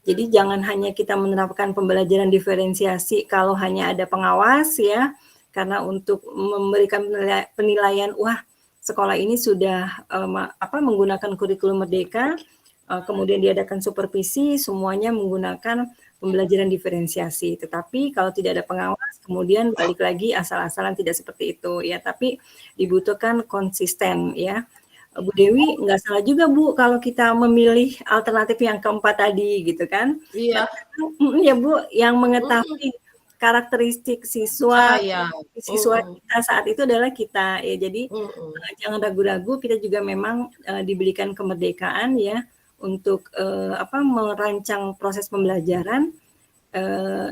Jadi jangan hanya kita menerapkan pembelajaran diferensiasi kalau hanya ada pengawas ya, karena untuk memberikan penilaian, wah sekolah ini sudah menggunakan kurikulum merdeka, kemudian diadakan supervisi, semuanya menggunakan pembelajaran diferensiasi. Tetapi kalau tidak ada pengawas, kemudian balik lagi asal-asalan tidak seperti itu ya. Tapi dibutuhkan konsisten ya. Bu Dewi nggak salah juga Bu kalau kita memilih alternatif yang keempat tadi gitu kan. Iya. Ya Bu, yang mengetahui karakteristik siswa kita saat itu adalah kita ya. Jadi jangan ragu-ragu, kita juga memang diberikan kemerdekaan ya untuk merancang proses pembelajaran.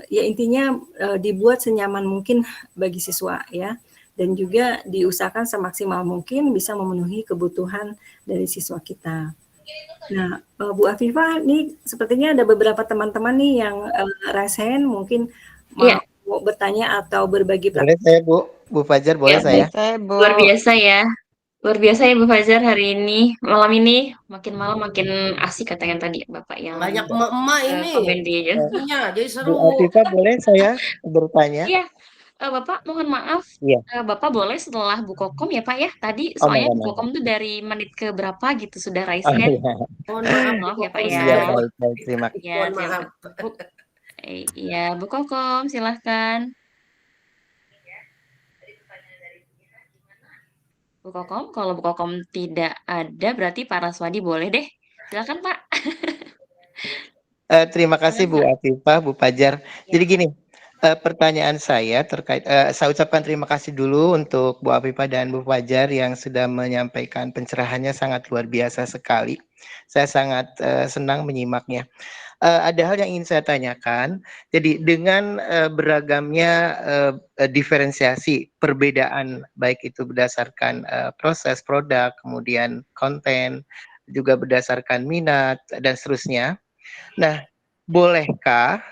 Ya intinya dibuat senyaman mungkin bagi siswa ya, dan juga diusahakan semaksimal mungkin bisa memenuhi kebutuhan dari siswa kita. Nah, Bu Afifah, nih sepertinya ada beberapa teman-teman nih yang raise hand, mungkin mau bertanya atau berbagi praktek. Boleh saya Bu Fajar, boleh saya? Luar biasa ya. Luar biasa ya Bu Fajar hari ini, malam ini makin malam makin asik katanya tadi Bapak yang banyak emak-emak ini. Komen di jadi seru. Bu Afifah, boleh saya bertanya? Iya. Bapak mohon maaf, Bapak boleh setelah Bu Kokom ya Pak ya, tadi soalnya Bu Kokom tuh dari menit ke berapa gitu sudah raise hand. Mohon maaf ya Pak ya. Iya, baik, terima kasih. Mohon maaf. Iya, Bu Kokom silahkan. Bu Kokom, kalau Bu Kokom tidak ada berarti Pak Raswadi boleh deh. Silakan Pak. Terima kasih Bu Afifah, Bu Fajar. Jadi gini, pertanyaan saya terkait, saya ucapkan terima kasih dulu untuk Bu Afifah dan Bu Fajar yang sudah menyampaikan pencerahannya sangat luar biasa sekali. Saya sangat senang menyimaknya. Ada hal yang ingin saya tanyakan. Jadi dengan beragamnya diferensiasi, perbedaan baik itu berdasarkan proses produk, kemudian konten, juga berdasarkan minat dan seterusnya. Nah, bolehkah,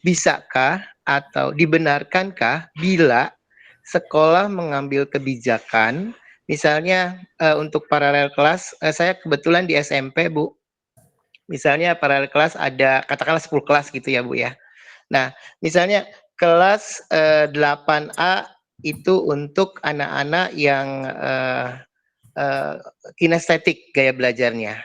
bisakah atau dibenarkankah bila sekolah mengambil kebijakan, misalnya untuk paralel kelas, saya kebetulan di SMP Bu, misalnya paralel kelas ada katakanlah 10 kelas gitu ya Bu ya. Nah, misalnya kelas 8A itu untuk anak-anak yang kinestetik gaya belajarnya.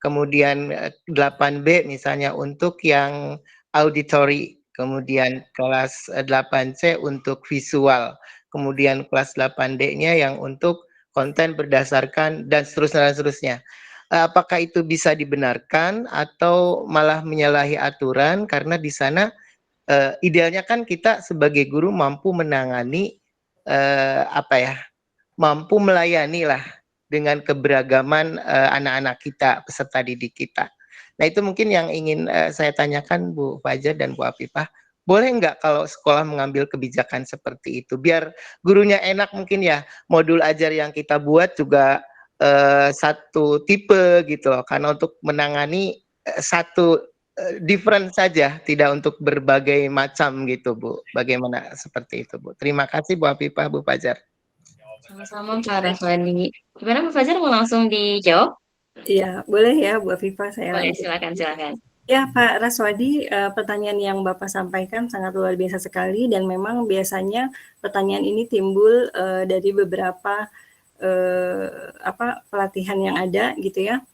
Kemudian 8B misalnya untuk yang auditory, kemudian kelas 8C untuk visual, kemudian kelas 8D-nya yang untuk konten berdasarkan dan seterusnya. Apakah itu bisa dibenarkan atau malah menyalahi aturan, karena di sana idealnya kan kita sebagai guru mampu menangani mampu melayani lah dengan keberagaman anak-anak kita, peserta didik kita. Nah itu mungkin yang ingin saya tanyakan Bu Fajar dan Bu Afifah, boleh nggak kalau sekolah mengambil kebijakan seperti itu biar gurunya enak mungkin ya, modul ajar yang kita buat juga satu tipe gitu loh, karena untuk menangani satu different saja, tidak untuk berbagai macam gitu Bu. Bagaimana seperti itu Bu? Terima kasih Bu Afifah, Bu Fajar. Sama-sama Kak Raswadi. Gimana Bu Fajar, mau langsung dijawab? Iya, boleh ya Bu Afifah, saya Boleh, lanjut. silakan. Ya Pak Raswadi, pertanyaan yang Bapak sampaikan sangat luar biasa sekali dan memang biasanya pertanyaan ini timbul dari beberapa pelatihan yang ada gitu ya.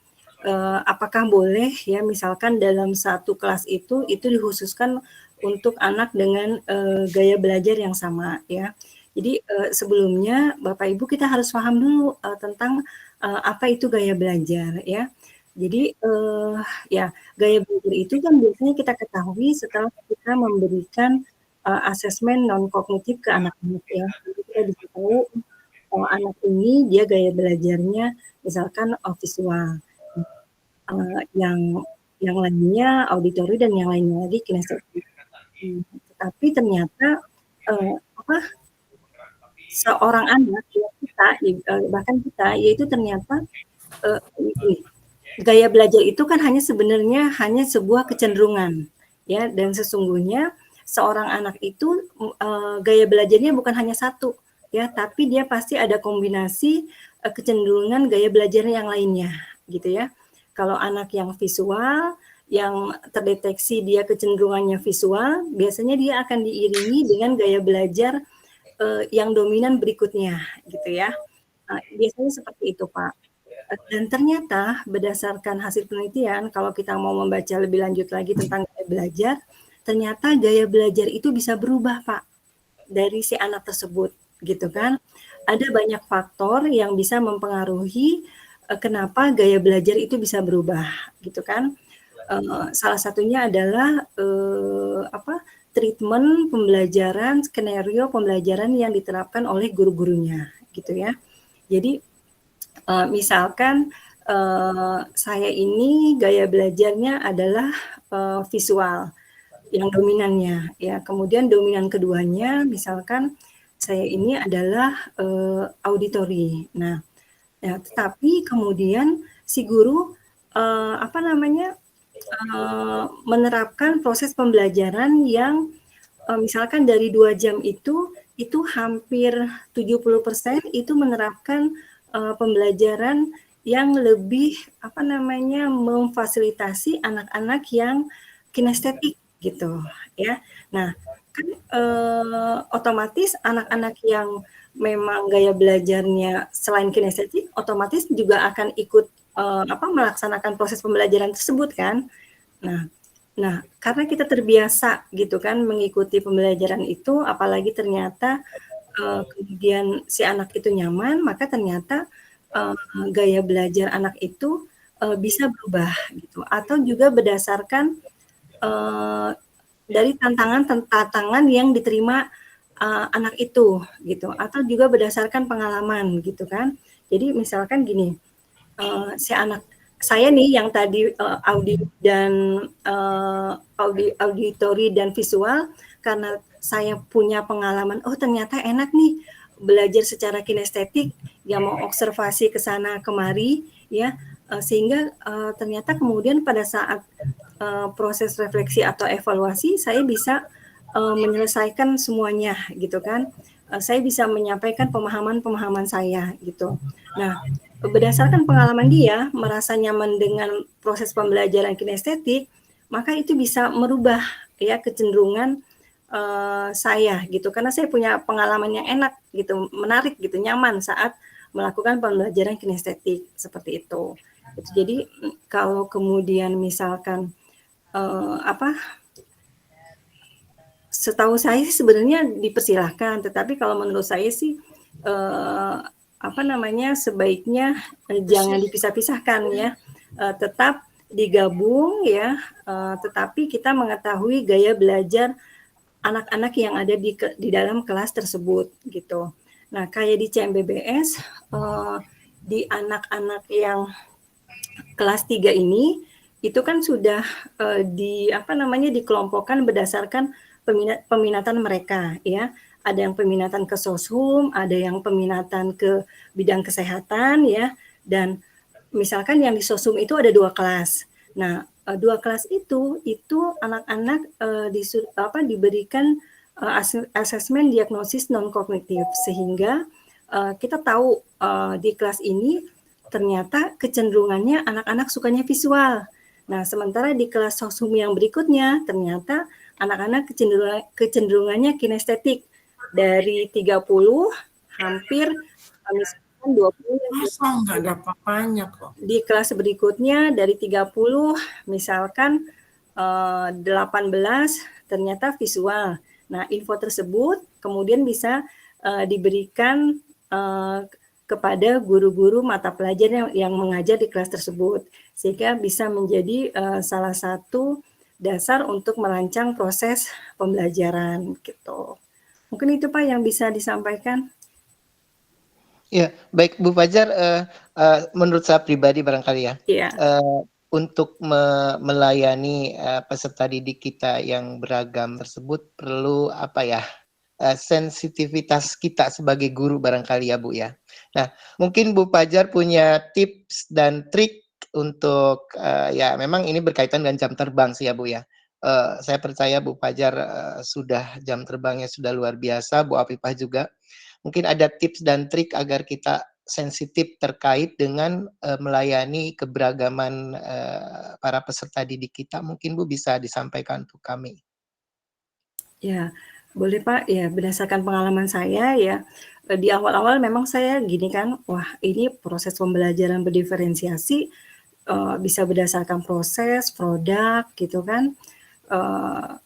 Apakah boleh ya misalkan dalam satu kelas itu dikhususkan untuk anak dengan gaya belajar yang sama ya. Jadi sebelumnya Bapak Ibu kita harus paham dulu tentang apa itu gaya belajar ya. Jadi ya gaya belajar itu kan biasanya kita ketahui setelah kita memberikan asesmen non kognitif ke anak-anak ya. Jadi kita bisa tahu anak ini dia gaya belajarnya misalkan visual, yang lainnya auditory dan yang lainnya lagi kinestetik. Tetapi ternyata seorang anak ya kita bahkan kita yaitu ternyata gaya belajar itu kan sebenarnya hanya sebuah kecenderungan ya, dan sesungguhnya seorang anak itu gaya belajarnya bukan hanya satu ya, tapi dia pasti ada kombinasi kecenderungan gaya belajar yang lainnya gitu ya. Kalau anak yang visual yang terdeteksi dia kecenderungannya visual, biasanya dia akan diiringi dengan gaya belajar yang dominan berikutnya gitu ya. Biasanya seperti itu Pak. Dan ternyata berdasarkan hasil penelitian, kalau kita mau membaca lebih lanjut lagi tentang gaya belajar, ternyata gaya belajar itu bisa berubah Pak dari si anak tersebut gitu kan. Ada banyak faktor yang bisa mempengaruhi kenapa gaya belajar itu bisa berubah gitu kan. Salah satunya adalah treatment pembelajaran, skenario pembelajaran yang diterapkan oleh guru-gurunya gitu ya. Jadi misalkan saya ini gaya belajarnya adalah visual yang dominannya ya. Kemudian dominan keduanya misalkan saya ini adalah auditory. Nah, ya, tetapi kemudian si guru menerapkan proses pembelajaran yang misalkan dari 2 jam itu hampir 70% itu menerapkan pembelajaran yang lebih memfasilitasi anak-anak yang kinestetik gitu ya. Nah, kan otomatis anak-anak yang memang gaya belajarnya selain kinestetik otomatis juga akan ikut melaksanakan proses pembelajaran tersebut kan. Nah, karena kita terbiasa gitu kan mengikuti pembelajaran itu, apalagi ternyata kemudian si anak itu nyaman, maka ternyata gaya belajar anak itu bisa berubah gitu. Atau juga berdasarkan dari tantangan yang diterima anak itu gitu. Atau juga berdasarkan pengalaman gitu kan. Jadi misalkan gini, si anak saya nih yang tadi auditory dan visual, karena saya punya pengalaman, oh ternyata enak nih belajar secara kinestetik, ya mau observasi ke sana kemari ya, sehingga ternyata kemudian pada saat proses refleksi atau evaluasi saya bisa menyelesaikan semuanya gitu kan. Saya bisa menyampaikan pemahaman saya gitu. Nah, berdasarkan pengalaman dia merasa nyaman dengan proses pembelajaran kinestetik, maka itu bisa merubah ya kecenderungan saya gitu, karena saya punya pengalaman yang enak gitu, menarik gitu, nyaman saat melakukan pembelajaran kinestetik seperti itu. Jadi kalau kemudian misalkan setahu saya sih sebenarnya dipersilahkan, tetapi kalau menurut saya sih sebaiknya jangan dipisah-pisahkan ya, tetap digabung ya, tetapi kita mengetahui gaya belajar anak-anak yang ada di dalam kelas tersebut gitu. Nah, kayak di CMBBS di anak-anak yang kelas 3 ini itu kan sudah dikelompokkan berdasarkan peminatan mereka ya. Ada yang peminatan ke soshum, ada yang peminatan ke bidang kesehatan ya, dan misalkan yang di soshum itu ada 2 kelas. Nah, 2 kelas itu anak-anak diberikan asesmen diagnosis non kognitif, sehingga kita tahu di kelas ini ternyata kecenderungannya anak-anak sukanya visual. Nah, sementara di kelas soshum yang berikutnya ternyata anak-anak kecenderungannya kinestetik, dari 30 hampir misalkan 20. Masa nggak ada apa-apanya kok. Di kelas berikutnya dari 30 misalkan 18 ternyata visual. Nah, info tersebut kemudian bisa diberikan kepada guru-guru mata pelajaran yang mengajar di kelas tersebut, sehingga bisa menjadi salah satu dasar untuk merancang proses pembelajaran gitu. Mungkin itu Pak yang bisa disampaikan. Ya, baik Bu Fajar, menurut saya pribadi barangkali ya, Iya. untuk melayani peserta didik kita yang beragam tersebut perlu sensitivitas kita sebagai guru barangkali ya Bu ya. Nah, mungkin Bu Fajar punya tips dan trik untuk ya memang ini berkaitan dengan jam terbang sih ya Bu ya. Saya percaya Bu Fajar sudah jam terbangnya sudah luar biasa, Bu Afifah juga. Mungkin ada tips dan trik agar kita sensitif terkait dengan melayani keberagaman para peserta didik kita. Mungkin Bu bisa disampaikan untuk kami. Ya, boleh Pak. Ya, berdasarkan pengalaman saya ya, di awal-awal memang saya gini kan, wah ini proses pembelajaran berdiferensiasi bisa berdasarkan proses, produk gitu kan,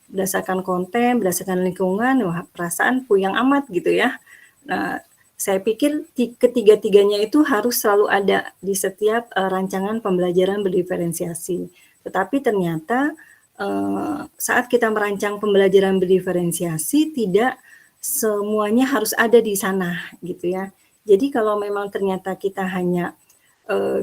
berdasarkan konten, berdasarkan lingkungan, wah perasaan puyeng amat gitu ya. Nah, saya pikir ketiga-tiganya itu harus selalu ada di setiap rancangan pembelajaran berdiferensiasi. Tetapi ternyata saat kita merancang pembelajaran berdiferensiasi tidak semuanya harus ada di sana gitu ya. Jadi kalau memang ternyata kita hanya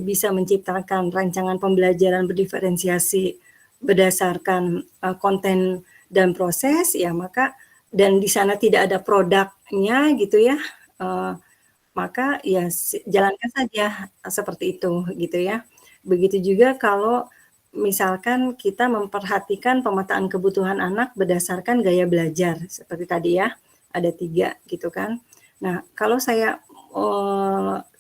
bisa menciptakan rancangan pembelajaran berdiferensiasi berdasarkan konten dan proses ya, maka dan di sana tidak ada produknya gitu ya, maka ya jalankan saja seperti itu gitu ya. Begitu juga kalau misalkan kita memperhatikan pemetaan kebutuhan anak berdasarkan gaya belajar seperti tadi ya, ada 3 gitu kan. Nah, kalau saya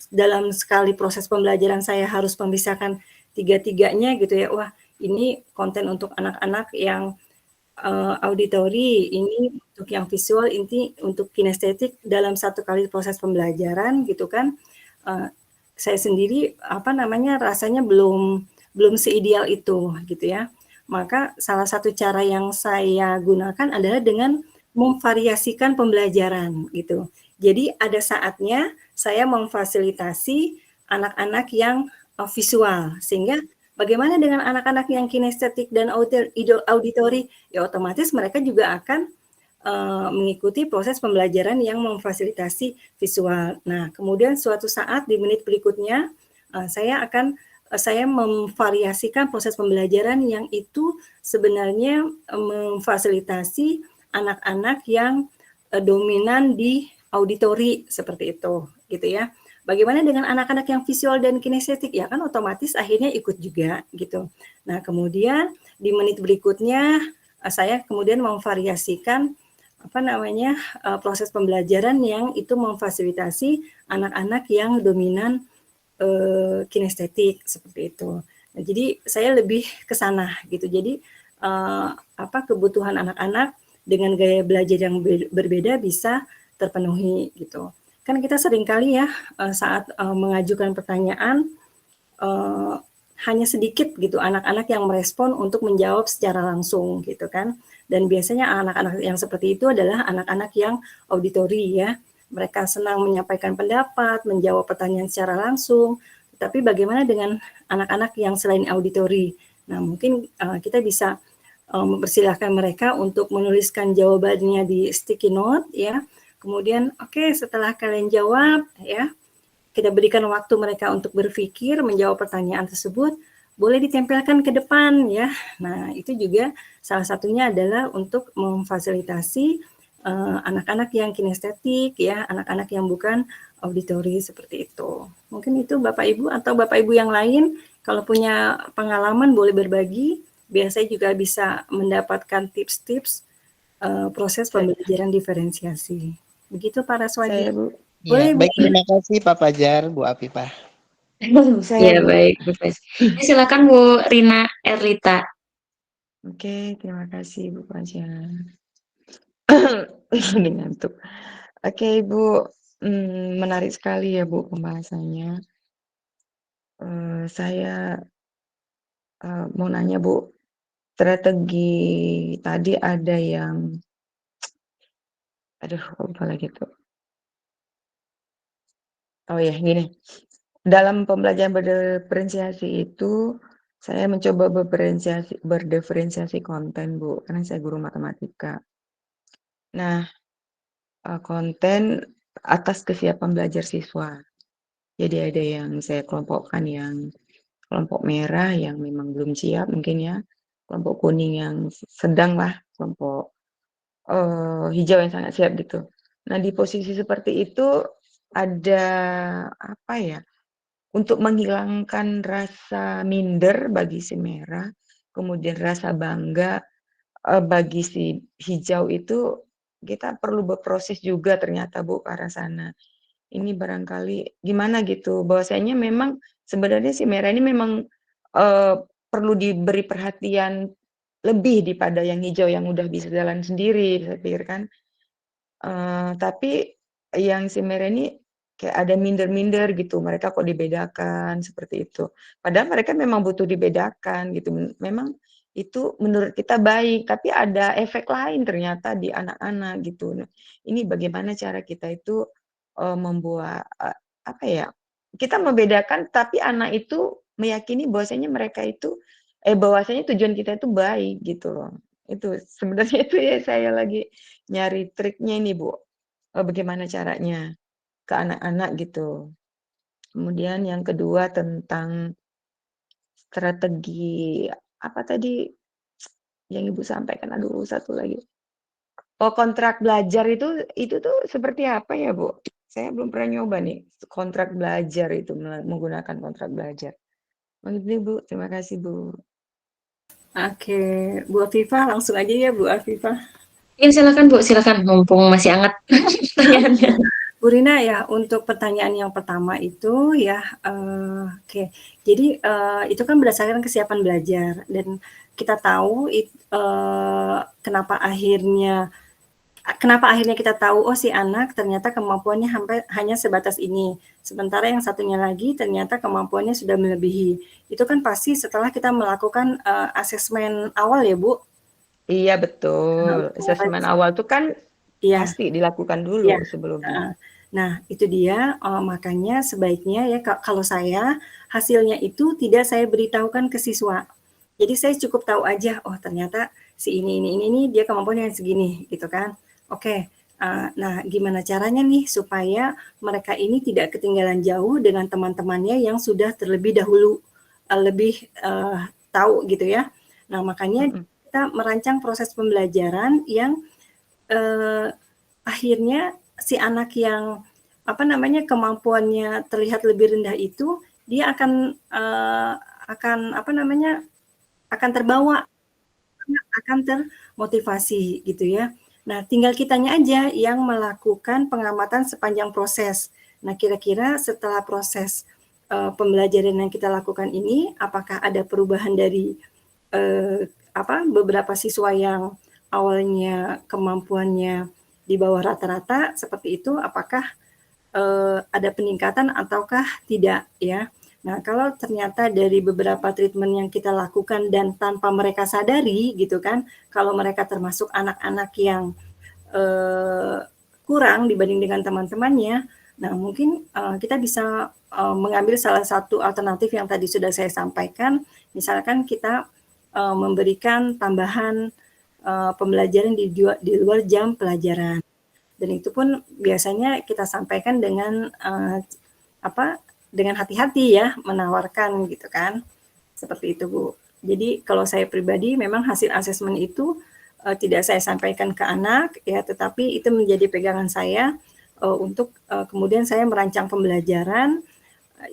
dalam sekali proses pembelajaran saya harus memisahkan 3-tiganya gitu ya, wah ini konten untuk anak-anak yang auditory, ini untuk yang visual, ini untuk kinestetik dalam satu kali proses pembelajaran gitu kan. Saya sendiri rasanya belum seideal itu gitu ya. Maka salah satu cara yang saya gunakan adalah dengan memvariasikan pembelajaran gitu. Jadi ada saatnya saya memfasilitasi anak-anak yang visual, sehingga bagaimana dengan anak-anak yang kinestetik dan auditory? Ya otomatis mereka juga akan mengikuti proses pembelajaran yang memfasilitasi visual. Nah, kemudian suatu saat di menit berikutnya saya memvariasikan proses pembelajaran yang itu sebenarnya memfasilitasi anak-anak yang dominan di auditori seperti itu, gitu ya. Bagaimana dengan anak-anak yang visual dan kinestetik? Ya kan otomatis akhirnya ikut juga gitu. Nah, kemudian di menit berikutnya saya kemudian memvariasikan proses pembelajaran yang itu memfasilitasi anak-anak yang dominan kinestetik seperti itu. Nah, jadi saya lebih ke sana gitu. Jadi kebutuhan anak-anak dengan gaya belajar yang berbeda bisa terpenuhi gitu. Kan kita seringkali ya saat mengajukan pertanyaan hanya sedikit gitu anak-anak yang merespon untuk menjawab secara langsung gitu kan. Dan biasanya anak-anak yang seperti itu adalah anak-anak yang auditori ya. Mereka senang menyampaikan pendapat, menjawab pertanyaan secara langsung. Tapi bagaimana dengan anak-anak yang selain auditori? Nah, mungkin kita bisa mempersilahkan mereka untuk menuliskan jawabannya di sticky note ya. Kemudian setelah kalian jawab ya, kita berikan waktu mereka untuk berpikir menjawab pertanyaan tersebut. boleh ditempelkan ke depan ya. Nah, itu juga salah satunya adalah untuk memfasilitasi anak-anak yang kinestetik ya, anak-anak yang bukan auditori seperti itu. Mungkin itu Bapak Ibu atau Bapak Ibu yang lain kalau punya pengalaman boleh berbagi, biar saya juga bisa mendapatkan tips-tips proses pembelajaran diferensiasi. Begitu Pak Raswadi. Saya Bu. Boleh, Ya, Bu. baik, terima kasih Pak Fajar, Bu Afifah. Ya Saya Bu. baik, Bu Faiz. Silakan Bu Rina Erlita. Oke, terima kasih Bu Fajar. Ini ngantuk. Oke Ibu, menarik sekali ya Bu pembahasannya. Saya mau nanya Bu, strategi tadi ada yang, aduh lupa lagi tuh. Oh ya, gini. Dalam pembelajaran berdiferensiasi itu, saya mencoba berdiferensiasi konten, Bu, karena saya guru matematika. Nah, konten atas kesiapan belajar siswa. Jadi ada yang saya kelompokkan yang kelompok merah yang memang belum siap mungkin ya, kelompok kuning yang sedang lah, kelompok hijau yang sangat siap gitu. Nah, di posisi seperti itu ada apa ya? Untuk menghilangkan rasa minder bagi si merah, kemudian rasa bangga bagi si hijau itu kita perlu berproses juga ternyata Bu ke arah sana. Ini barangkali gimana gitu, bahwasanya memang sebenarnya si merah ini memang perlu diberi perhatian lebih daripada yang hijau yang udah bisa jalan sendiri, saya pikir kan. Tapi yang si merah ini kayak ada minder-minder gitu, mereka kok dibedakan seperti itu. Padahal mereka memang butuh dibedakan gitu. Memang itu menurut kita baik, tapi ada efek lain ternyata di anak-anak gitu. Nah, ini bagaimana cara kita itu membuat apa ya? Kita membedakan, tapi anak itu meyakini bahwasanya mereka itu bahwasanya tujuan kita itu baik gitu loh. Itu sebenarnya itu ya saya lagi nyari triknya ini Bu, bagaimana caranya ke anak-anak gitu. Kemudian yang kedua tentang strategi apa tadi yang Ibu sampaikan? Aduh, satu lagi. Oh, kontrak belajar itu tuh seperti apa ya, Bu? Saya belum pernah nyoba nih kontrak belajar itu menggunakan kontrak belajar. Begitu Bu, terima kasih Bu. Oke, Bu Afifah langsung aja ya Bu Afifah. Ya silakan Bu, silakan mumpung masih hangat pertanyaannya. Bu Rina ya, untuk pertanyaan yang pertama itu ya, oke. Jadi itu kan berdasarkan kesiapan belajar dan kita tahu kenapa akhirnya kita tahu oh si anak ternyata kemampuannya hanya sebatas ini. Sementara yang satunya lagi ternyata kemampuannya sudah melebihi. Itu kan pasti setelah kita melakukan asesmen awal ya Bu. Iya betul. Asesmen awal itu kan Iya. pasti dilakukan dulu Iya. sebelumnya. Nah, itu dia makanya sebaiknya ya kalau saya hasilnya itu tidak saya beritahukan ke siswa. Jadi saya cukup tahu aja, oh ternyata si ini dia kemampuannya segini gitu kan. Oke. Nah, gimana caranya nih supaya mereka ini tidak ketinggalan jauh dengan teman-temannya yang sudah terlebih dahulu lebih tahu gitu ya. Nah, makanya kita merancang proses pembelajaran yang akhirnya si anak yang kemampuannya terlihat lebih rendah itu dia akan terbawa, akan termotivasi gitu ya. Nah, tinggal kitanya aja yang melakukan pengamatan sepanjang proses. Nah, kira-kira setelah proses pembelajaran yang kita lakukan ini, apakah ada perubahan dari beberapa siswa yang awalnya kemampuannya di bawah rata-rata seperti itu, apakah ada peningkatan ataukah tidak ya. Nah, kalau ternyata dari beberapa treatment yang kita lakukan dan tanpa mereka sadari gitu kan, kalau mereka termasuk anak-anak yang kurang dibanding dengan teman-temannya, nah mungkin kita bisa mengambil salah satu alternatif yang tadi sudah saya sampaikan, misalkan kita memberikan tambahan pembelajaran di luar jam pelajaran. Dan itu pun biasanya kita sampaikan dengan dengan hati-hati ya, menawarkan gitu kan. Seperti itu, Bu. Jadi kalau saya pribadi memang hasil asesmen itu tidak saya sampaikan ke anak ya, tetapi itu menjadi pegangan saya untuk kemudian saya merancang pembelajaran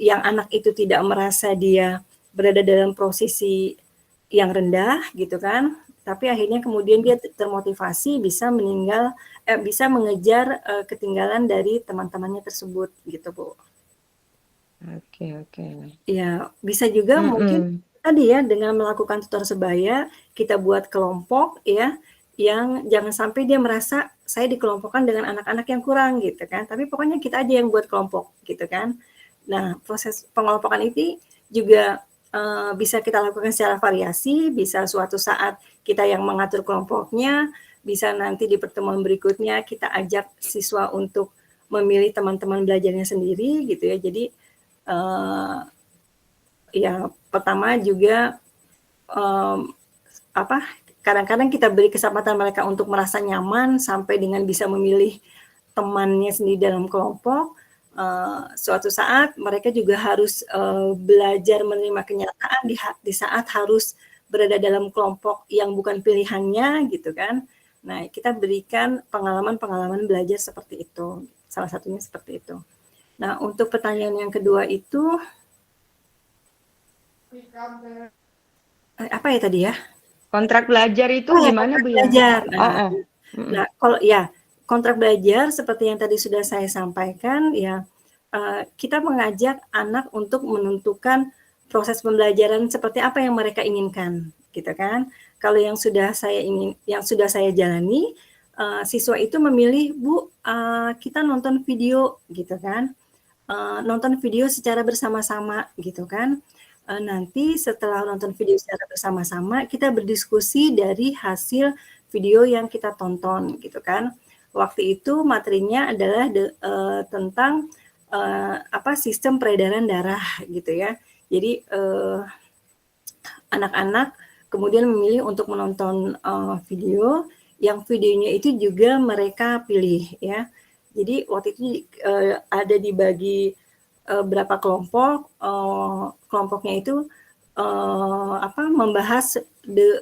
yang anak itu tidak merasa dia berada dalam posisi yang rendah gitu kan, tapi akhirnya kemudian dia termotivasi bisa bisa mengejar ketinggalan dari teman-temannya tersebut gitu, Bu. Oke. Ya, bisa juga mungkin tadi ya dengan melakukan tutor sebaya, kita buat kelompok ya, yang jangan sampai dia merasa saya dikelompokkan dengan anak-anak yang kurang gitu kan, tapi pokoknya kita aja yang buat kelompok gitu kan. Nah, proses pengelompokan ini juga bisa kita lakukan secara variasi, bisa suatu saat kita yang mengatur kelompoknya, bisa nanti di pertemuan berikutnya kita ajak siswa untuk memilih teman-teman belajarnya sendiri gitu ya. Jadi ya pertama juga kadang-kadang kita beri kesempatan mereka untuk merasa nyaman sampai dengan bisa memilih temannya sendiri dalam kelompok. Suatu saat mereka juga harus belajar menerima kenyataan di saat harus berada dalam kelompok yang bukan pilihannya gitu kan. Nah, kita berikan pengalaman-pengalaman belajar seperti itu. Salah satunya seperti itu. Nah, untuk pertanyaan yang kedua itu apa ya tadi ya? Kontrak belajar itu gimana, Bu ya? Belajar. Nah, kalau ya kontrak belajar seperti yang tadi sudah saya sampaikan ya, kita mengajak anak untuk menentukan proses pembelajaran seperti apa yang mereka inginkan, gitu kan? Kalau yang sudah saya jalani, siswa itu memilih, Bu, kita nonton video, gitu kan? Nonton video secara bersama-sama, gitu kan? Nanti setelah nonton video secara bersama-sama, kita berdiskusi dari hasil video yang kita tonton, gitu kan? Waktu itu materinya adalah tentang sistem peredaran darah, gitu ya. Jadi anak-anak kemudian memilih untuk menonton video yang videonya itu juga mereka pilih, ya. Jadi waktu itu ada dibagi berapa kelompok, kelompoknya itu membahas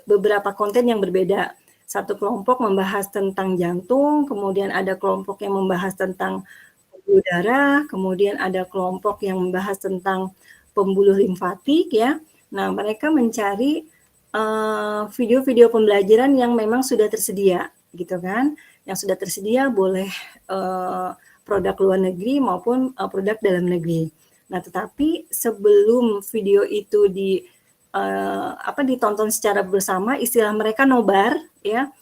beberapa konten yang berbeda. Satu kelompok membahas tentang jantung, kemudian ada kelompok yang membahas tentang pembuluh darah, kemudian ada kelompok yang membahas tentang pembuluh limfatik ya. Nah, mereka mencari video-video pembelajaran yang memang sudah tersedia, gitu kan? Yang sudah tersedia boleh produk luar negeri maupun produk dalam negeri. Nah, tetapi sebelum video itu ditonton secara bersama, istilah mereka nobar, ya,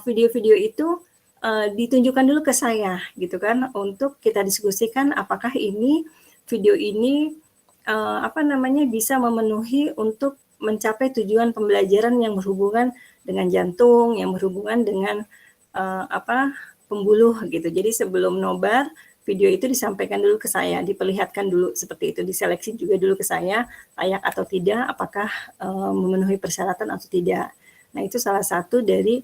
video-video itu ditunjukkan dulu ke saya, gitu kan, untuk kita diskusikan apakah video ini bisa memenuhi untuk mencapai tujuan pembelajaran yang berhubungan dengan jantung, yang berhubungan dengan pembuluh gitu. Jadi sebelum nobar, video itu disampaikan dulu ke saya, diperlihatkan dulu seperti itu, diseleksi juga dulu ke saya, layak atau tidak, apakah memenuhi persyaratan atau tidak. Nah, itu salah satu dari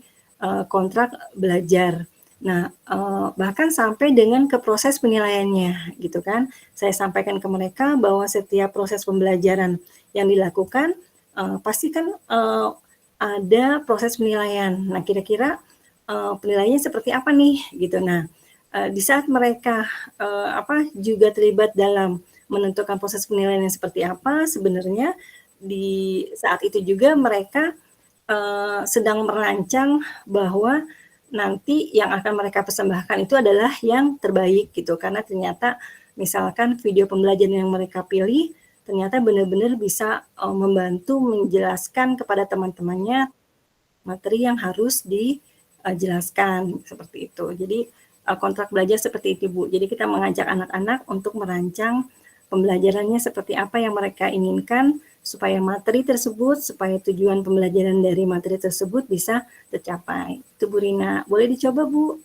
kontrak belajar. Nah, bahkan sampai dengan ke proses penilaiannya, gitu kan. Saya sampaikan ke mereka bahwa setiap proses pembelajaran yang dilakukan, pasti kan ada proses penilaian. Nah, kira-kira penilaiannya seperti apa nih, gitu. Nah, di saat mereka juga terlibat dalam menentukan proses penilaian yang seperti apa, sebenarnya di saat itu juga mereka sedang merancang bahwa nanti yang akan mereka persembahkan itu adalah yang terbaik gitu, karena ternyata misalkan video pembelajaran yang mereka pilih ternyata benar-benar bisa membantu menjelaskan kepada teman-temannya materi yang harus dijelaskan seperti itu. Jadi kontrak belajar seperti itu, Bu. Jadi kita mengajak anak-anak untuk merancang pembelajarannya seperti apa yang mereka inginkan supaya materi tersebut, supaya tujuan pembelajaran dari materi tersebut bisa tercapai. Itu Bu Rina. Boleh dicoba, Bu.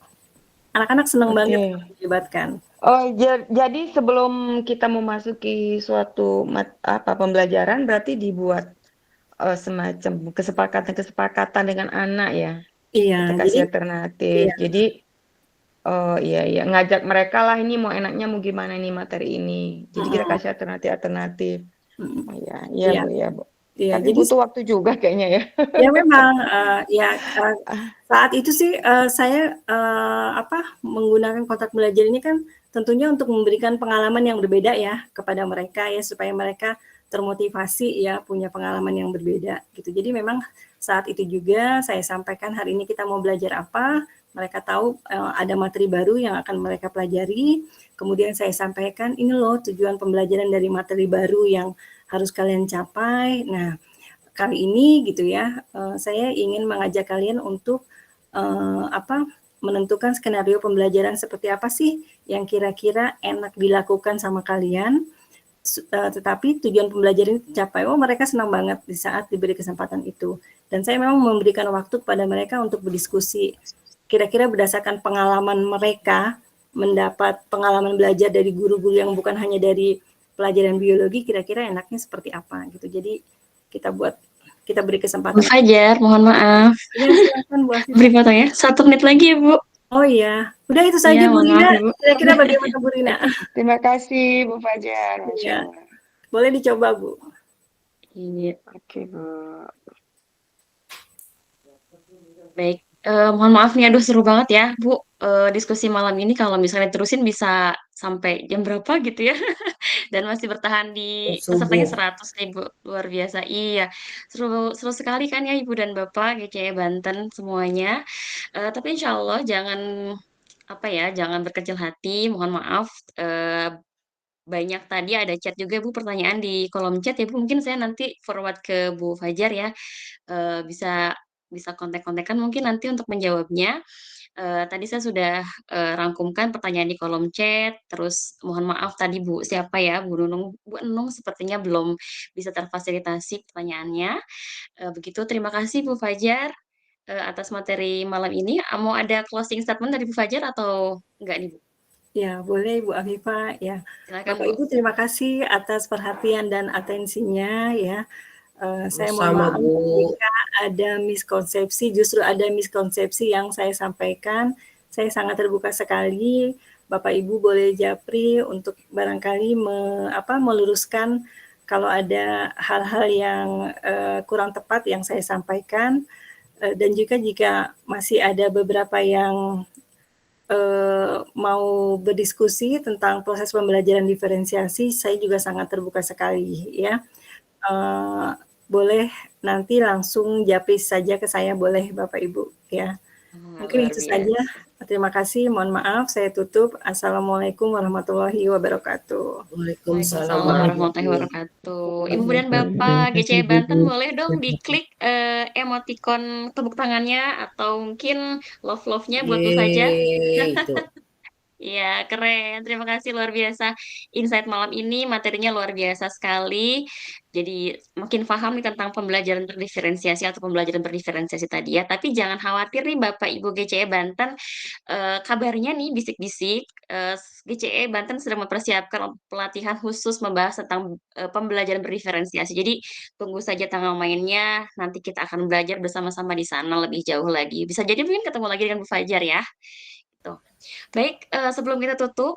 Anak-anak senang banget dilibatkan. Oh, jadi sebelum kita memasuki suatu pembelajaran berarti dibuat semacam kesepakatan dengan anak ya. Iya, kita kasih alternatif. Iya. Jadi iya ngajak mereka lah, ini mau enaknya mau gimana nih materi ini. Jadi kita kasih alternatif. Iya, Bu. Iya, Tapi jadi butuh waktu juga kayaknya ya. ya memang saat itu sih saya menggunakan kotak belajar ini kan tentunya untuk memberikan pengalaman yang berbeda ya kepada mereka ya, supaya mereka termotivasi ya, punya pengalaman yang berbeda gitu. Jadi memang saat itu juga saya sampaikan hari ini kita mau belajar apa, mereka tahu ada materi baru yang akan mereka pelajari. Kemudian saya sampaikan ini loh tujuan pembelajaran dari materi baru yang harus kalian capai. Nah, kali ini gitu ya, saya ingin mengajak kalian untuk menentukan skenario pembelajaran seperti apa sih yang kira-kira enak dilakukan sama kalian, tetapi tujuan pembelajaran itu tercapai. Oh, mereka senang banget di saat diberi kesempatan itu. Dan saya memang memberikan waktu kepada mereka untuk berdiskusi. Kira-kira berdasarkan pengalaman mereka, mendapat pengalaman belajar dari guru-guru yang bukan hanya dari pelajaran biologi, kira-kira enaknya seperti apa gitu. Jadi kita beri Bu kesempatan. Fajar, mohon maaf. Ya, silakan Bu Afifah. Beri fotonya 1 menit lagi ya, Bu. Oh iya, udah itu saja Iya, Bu mohon Rina. maaf ya, Bu. Kira-kira bagaimana Bu Rina? Terima kasih Bu Fajar, Masya Iya, Allah. boleh dicoba Bu. Iya, Oke Bu. baik. Mohon maaf nih, aduh seru banget ya, Bu. Diskusi malam ini kalau misalnya terusin bisa sampai jam berapa gitu ya. Dan masih bertahan di pesertanya Subuh. 100 nih, Bu. Luar biasa. Iya, seru seru sekali kan ya Ibu dan Bapak GCE Banten semuanya. Tapi insya Allah jangan jangan berkecil hati. Mohon maaf. Banyak tadi ada chat juga Bu, pertanyaan di kolom chat ya Bu. Mungkin saya nanti forward ke Bu Fajar ya. Bisa bisa kontak-kontakan mungkin nanti untuk menjawabnya. Tadi saya sudah, rangkumkan pertanyaan di kolom chat, terus mohon maaf tadi Bu, siapa ya, Bu Enung sepertinya belum bisa terfasilitasi pertanyaannya. Begitu, terima kasih Bu Fajar, atas materi malam ini. Mau ada closing statement dari Bu Fajar atau enggak nih, Bu? Ya, boleh Bu Afifah ya. Silakan, Bapak Bu. Ibu terima kasih atas perhatian dan atensinya ya. Saya mohon Sama maaf Bu. jika ada miskonsepsi, justru ada miskonsepsi yang saya sampaikan. Saya sangat terbuka sekali. Bapak Ibu boleh japri untuk barangkali meluruskan kalau ada hal-hal yang kurang tepat yang saya sampaikan. Dan juga jika masih ada beberapa yang mau berdiskusi tentang proses pembelajaran diferensiasi, saya juga sangat terbuka sekali ya. Boleh nanti langsung japri saja ke saya, boleh Bapak Ibu ya. Mungkin Luar itu biasa. saja. Terima kasih, mohon maaf saya tutup. Assalamualaikum warahmatullahi wabarakatuh. Waalaikumsalam Waalaikumsalam warahmatullahi wabarakatuh. Ibu dan Bapak GCE Banten boleh dong diklik emoticon tepuk tangannya atau mungkin love-love-nya buat Bu Fajar. Itu. Iya, keren. Terima kasih luar biasa. Insight malam ini materinya luar biasa sekali. Jadi makin paham nih tentang pembelajaran berdiferensiasi atau pembelajaran berdiferensiasi tadi ya. Tapi jangan khawatir nih Bapak Ibu GCE Banten. Kabarnya nih bisik-bisik GCE Banten sedang mempersiapkan pelatihan khusus membahas tentang pembelajaran berdiferensiasi. Jadi tunggu saja tanggal mainnya. Nanti kita akan belajar bersama-sama di sana lebih jauh lagi. Bisa jadi mungkin ketemu lagi dengan Bu Fajar ya. Gitu. Baik, sebelum kita tutup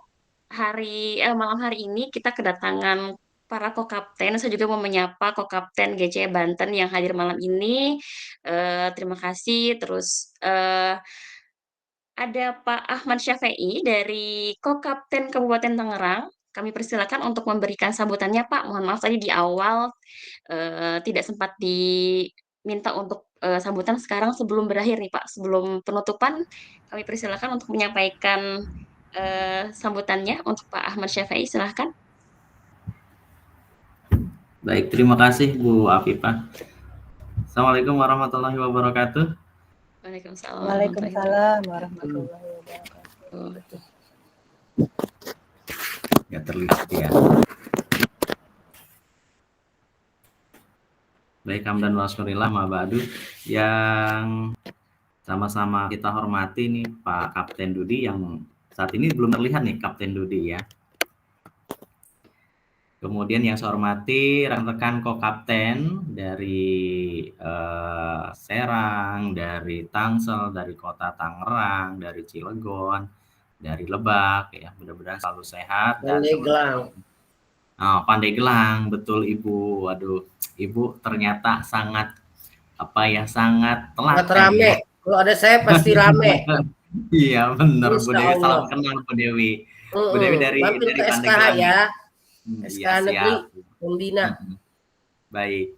malam hari ini kita kedatangan para kokapten. Saya juga mau menyapa kokapten GCE Banten yang hadir malam ini. Terima kasih. Terus ada Pak Ahmad Syafi'i dari Kokapten Kabupaten Tangerang. Kami persilakan untuk memberikan sambutannya, Pak. Mohon maaf tadi di awal tidak sempat diminta untuk sambutan. Sekarang sebelum berakhir nih, Pak, sebelum penutupan, kami persilakan untuk menyampaikan sambutannya untuk Pak Ahmad Syafi'i. Silahkan. Baik, terima kasih Bu Afifah. Assalamualaikum warahmatullahi wabarakatuh. Waalaikumsalam. Waalaikumsalam warahmatullahi wabarakatuh. Ya terlihat ya. Baik, hamdan wa syukurillah ma ba'du. Yang sama-sama kita hormati nih Pak Kapten Dudi yang saat ini belum terlihat nih Kapten Dudi ya. Kemudian yang saya hormati rekan-rekan Kokapten dari Serang, dari Tangsel, dari Kota Tangerang, dari Cilegon, dari Lebak ya. Mudah-mudahan selalu sehat dan Pandai Gelang, betul Ibu. Waduh, Ibu ternyata sangat sangat Sangat telaten rame. ya. Kalau ada saya pasti rame. Iya benar Bu Insya Dewi, salam Allah. kenal Bu Dewi. Bu Dewi dari Mampir ke Pandai SKH Gelang ya. ya. Iya SKH Negeri, siap. Pembina. Baik,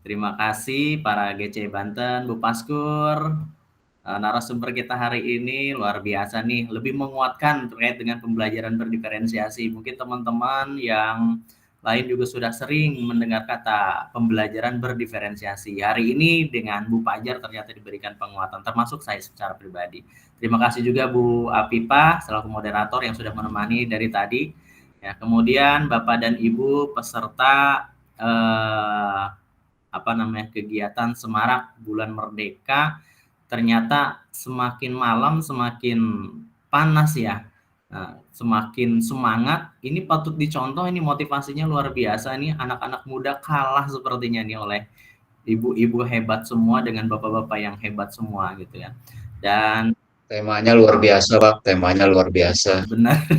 terima kasih para GC Banten, Bu Paskur. Narasumber kita hari ini luar biasa nih, lebih menguatkan terkait dengan pembelajaran berdiferensiasi. Mungkin teman-teman yang lain juga sudah sering mendengar kata pembelajaran berdiferensiasi. Hari ini dengan Bu Pajar ternyata diberikan penguatan, termasuk saya secara pribadi. Terima kasih juga Bu Apipa selaku moderator yang sudah menemani dari tadi. Ya, kemudian Bapak dan Ibu peserta kegiatan Semarak Bulan Merdeka. Ternyata semakin malam semakin panas ya, semakin semangat. Ini patut dicontoh, ini motivasinya luar biasa nih, anak-anak muda kalah sepertinya nih oleh ibu-ibu hebat semua dengan bapak-bapak yang hebat semua gitu ya. Dan temanya luar biasa Pak, temanya luar biasa. Benar.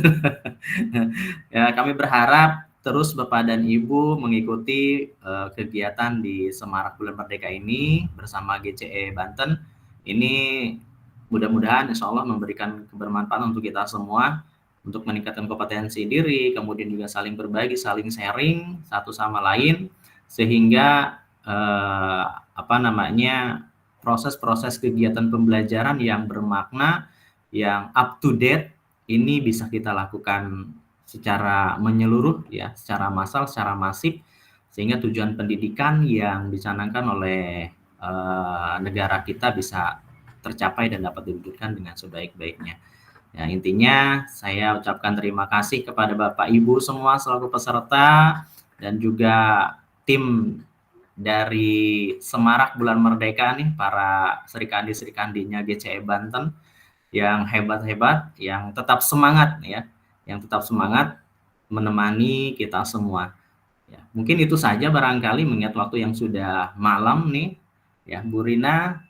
Ya, kami berharap terus Bapak dan Ibu mengikuti kegiatan di Semarak Bulan Merdeka ini bersama GCE Banten. Ini mudah-mudahan insya Allah memberikan kebermanfaatan untuk kita semua, untuk meningkatkan kompetensi diri, kemudian juga saling berbagi, saling sharing satu sama lain, sehingga proses-proses kegiatan pembelajaran yang bermakna, yang up to date, ini bisa kita lakukan secara menyeluruh ya, secara massal, secara masif, sehingga tujuan pendidikan yang dicanangkan oleh negara kita bisa tercapai dan dapat diwujudkan dengan sebaik-baiknya. Ya, intinya saya ucapkan terima kasih kepada Bapak Ibu semua selaku peserta dan juga tim dari Semarak Bulan Merdeka nih, para serikandi-serikandinya GCE Banten yang hebat-hebat, yang tetap semangat ya, yang tetap semangat menemani kita semua. Ya, mungkin itu saja barangkali mengingat waktu yang sudah malam nih. Ya, Bu Rina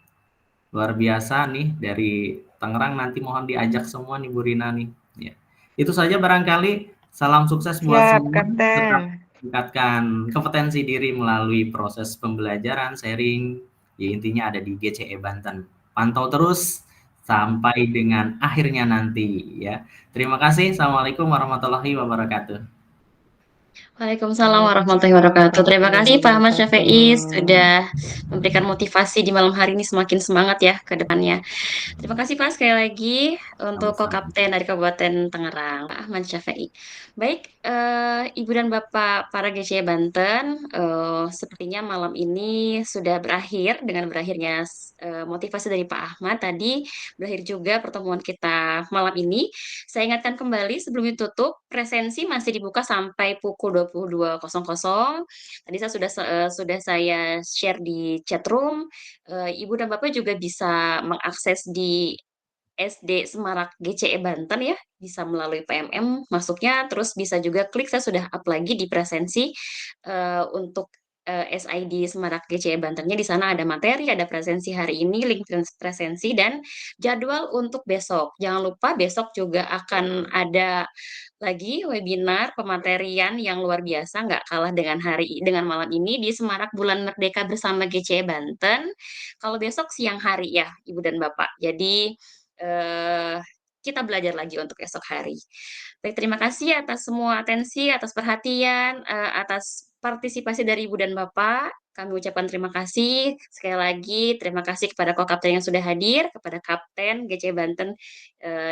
luar biasa nih dari Tangerang, nanti mohon diajak semua nih Bu Rina nih. Ya. Itu saja barangkali, salam sukses buat semua. Tetap tingkatkan kompetensi diri melalui proses pembelajaran, sharing, ya intinya ada di GCE Banten. Pantau terus sampai dengan akhirnya nanti ya. Terima kasih. Assalamualaikum warahmatullahi wabarakatuh. Waalaikumsalam warahmatullahi wabarakatuh. Terima kasih Pak Ahmad Syafi'i sudah memberikan motivasi di malam hari ini, semakin semangat ya ke depannya. Terima kasih Pak sekali lagi untuk Ko-Kapten dari Kabupaten Tangerang, Pak Ahmad Syafi'i. Baik, Ibu dan Bapak para GCE Banten, sepertinya malam ini sudah berakhir dengan berakhirnya motivasi dari Pak Ahmad tadi, berakhir juga pertemuan kita malam ini. Saya ingatkan kembali sebelum ditutup, presensi masih dibuka sampai pukul 22.00. Tadi saya sudah saya share di chat room. Ibu dan Bapak juga bisa mengakses di SD Semarak GCE Banten ya, bisa melalui PMM masuknya, terus bisa juga klik, saya sudah up lagi di presensi untuk SID Semarak GCE Bantennya. Di sana ada materi, ada presensi hari ini, link presensi dan jadwal untuk besok. Jangan lupa besok juga akan ada lagi webinar pematerian yang luar biasa, nggak kalah dengan malam ini di Semarak Bulan Merdeka bersama GCE Banten. Kalau besok siang hari ya, Ibu dan Bapak. Jadi kita belajar lagi untuk esok hari. Baik, terima kasih atas semua atensi, atas perhatian, atas partisipasi dari Ibu dan Bapak. Kami ucapkan terima kasih. Sekali lagi, terima kasih kepada Ko-Kapten yang sudah hadir, kepada Kapten GCE Banten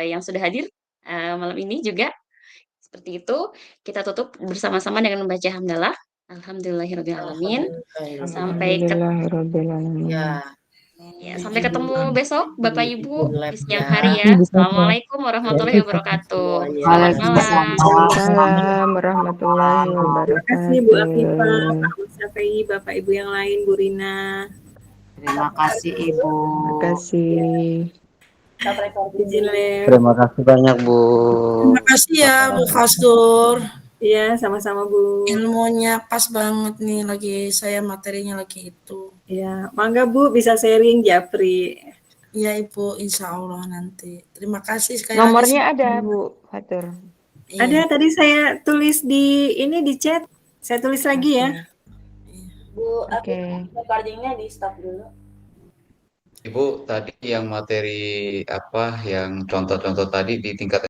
yang sudah hadir malam ini juga. Seperti itu, kita tutup bersama-sama dengan membaca hamdalah. Alhamdulillahirrahmanirrahim. Sampai sampai ketemu besok, Bapak Ibu, di siang hari ya. Assalamualaikum warahmatullahi wabarakatuh. Selamat malam. Waalaikumsalam warahmatullahi Terima kasih Bu Afifah, wabarakatuh. Pak Ahmad Syafi'i, Bapak Ibu yang lain, Bu Rina. Terima kasih Ibu. Terima kasih. Izin live. Terima kasih banyak Bu. Terima kasih ya Bu Fastur. Iya, sama-sama Bu. Ilmunya pas banget nih, saya materinya lagi itu. Ya, mangga Bu bisa sharing Japri. Iya Ibu, insya Allah nanti. Terima kasih sekali Nomornya lagi. ada Bu Fatur. Iya. Ada tadi saya tulis di chat. Saya tulis lagi ya. Bu, aku Oke. recordingnya di stop dulu. Ibu tadi yang materi apa yang contoh-contoh tadi di tingkat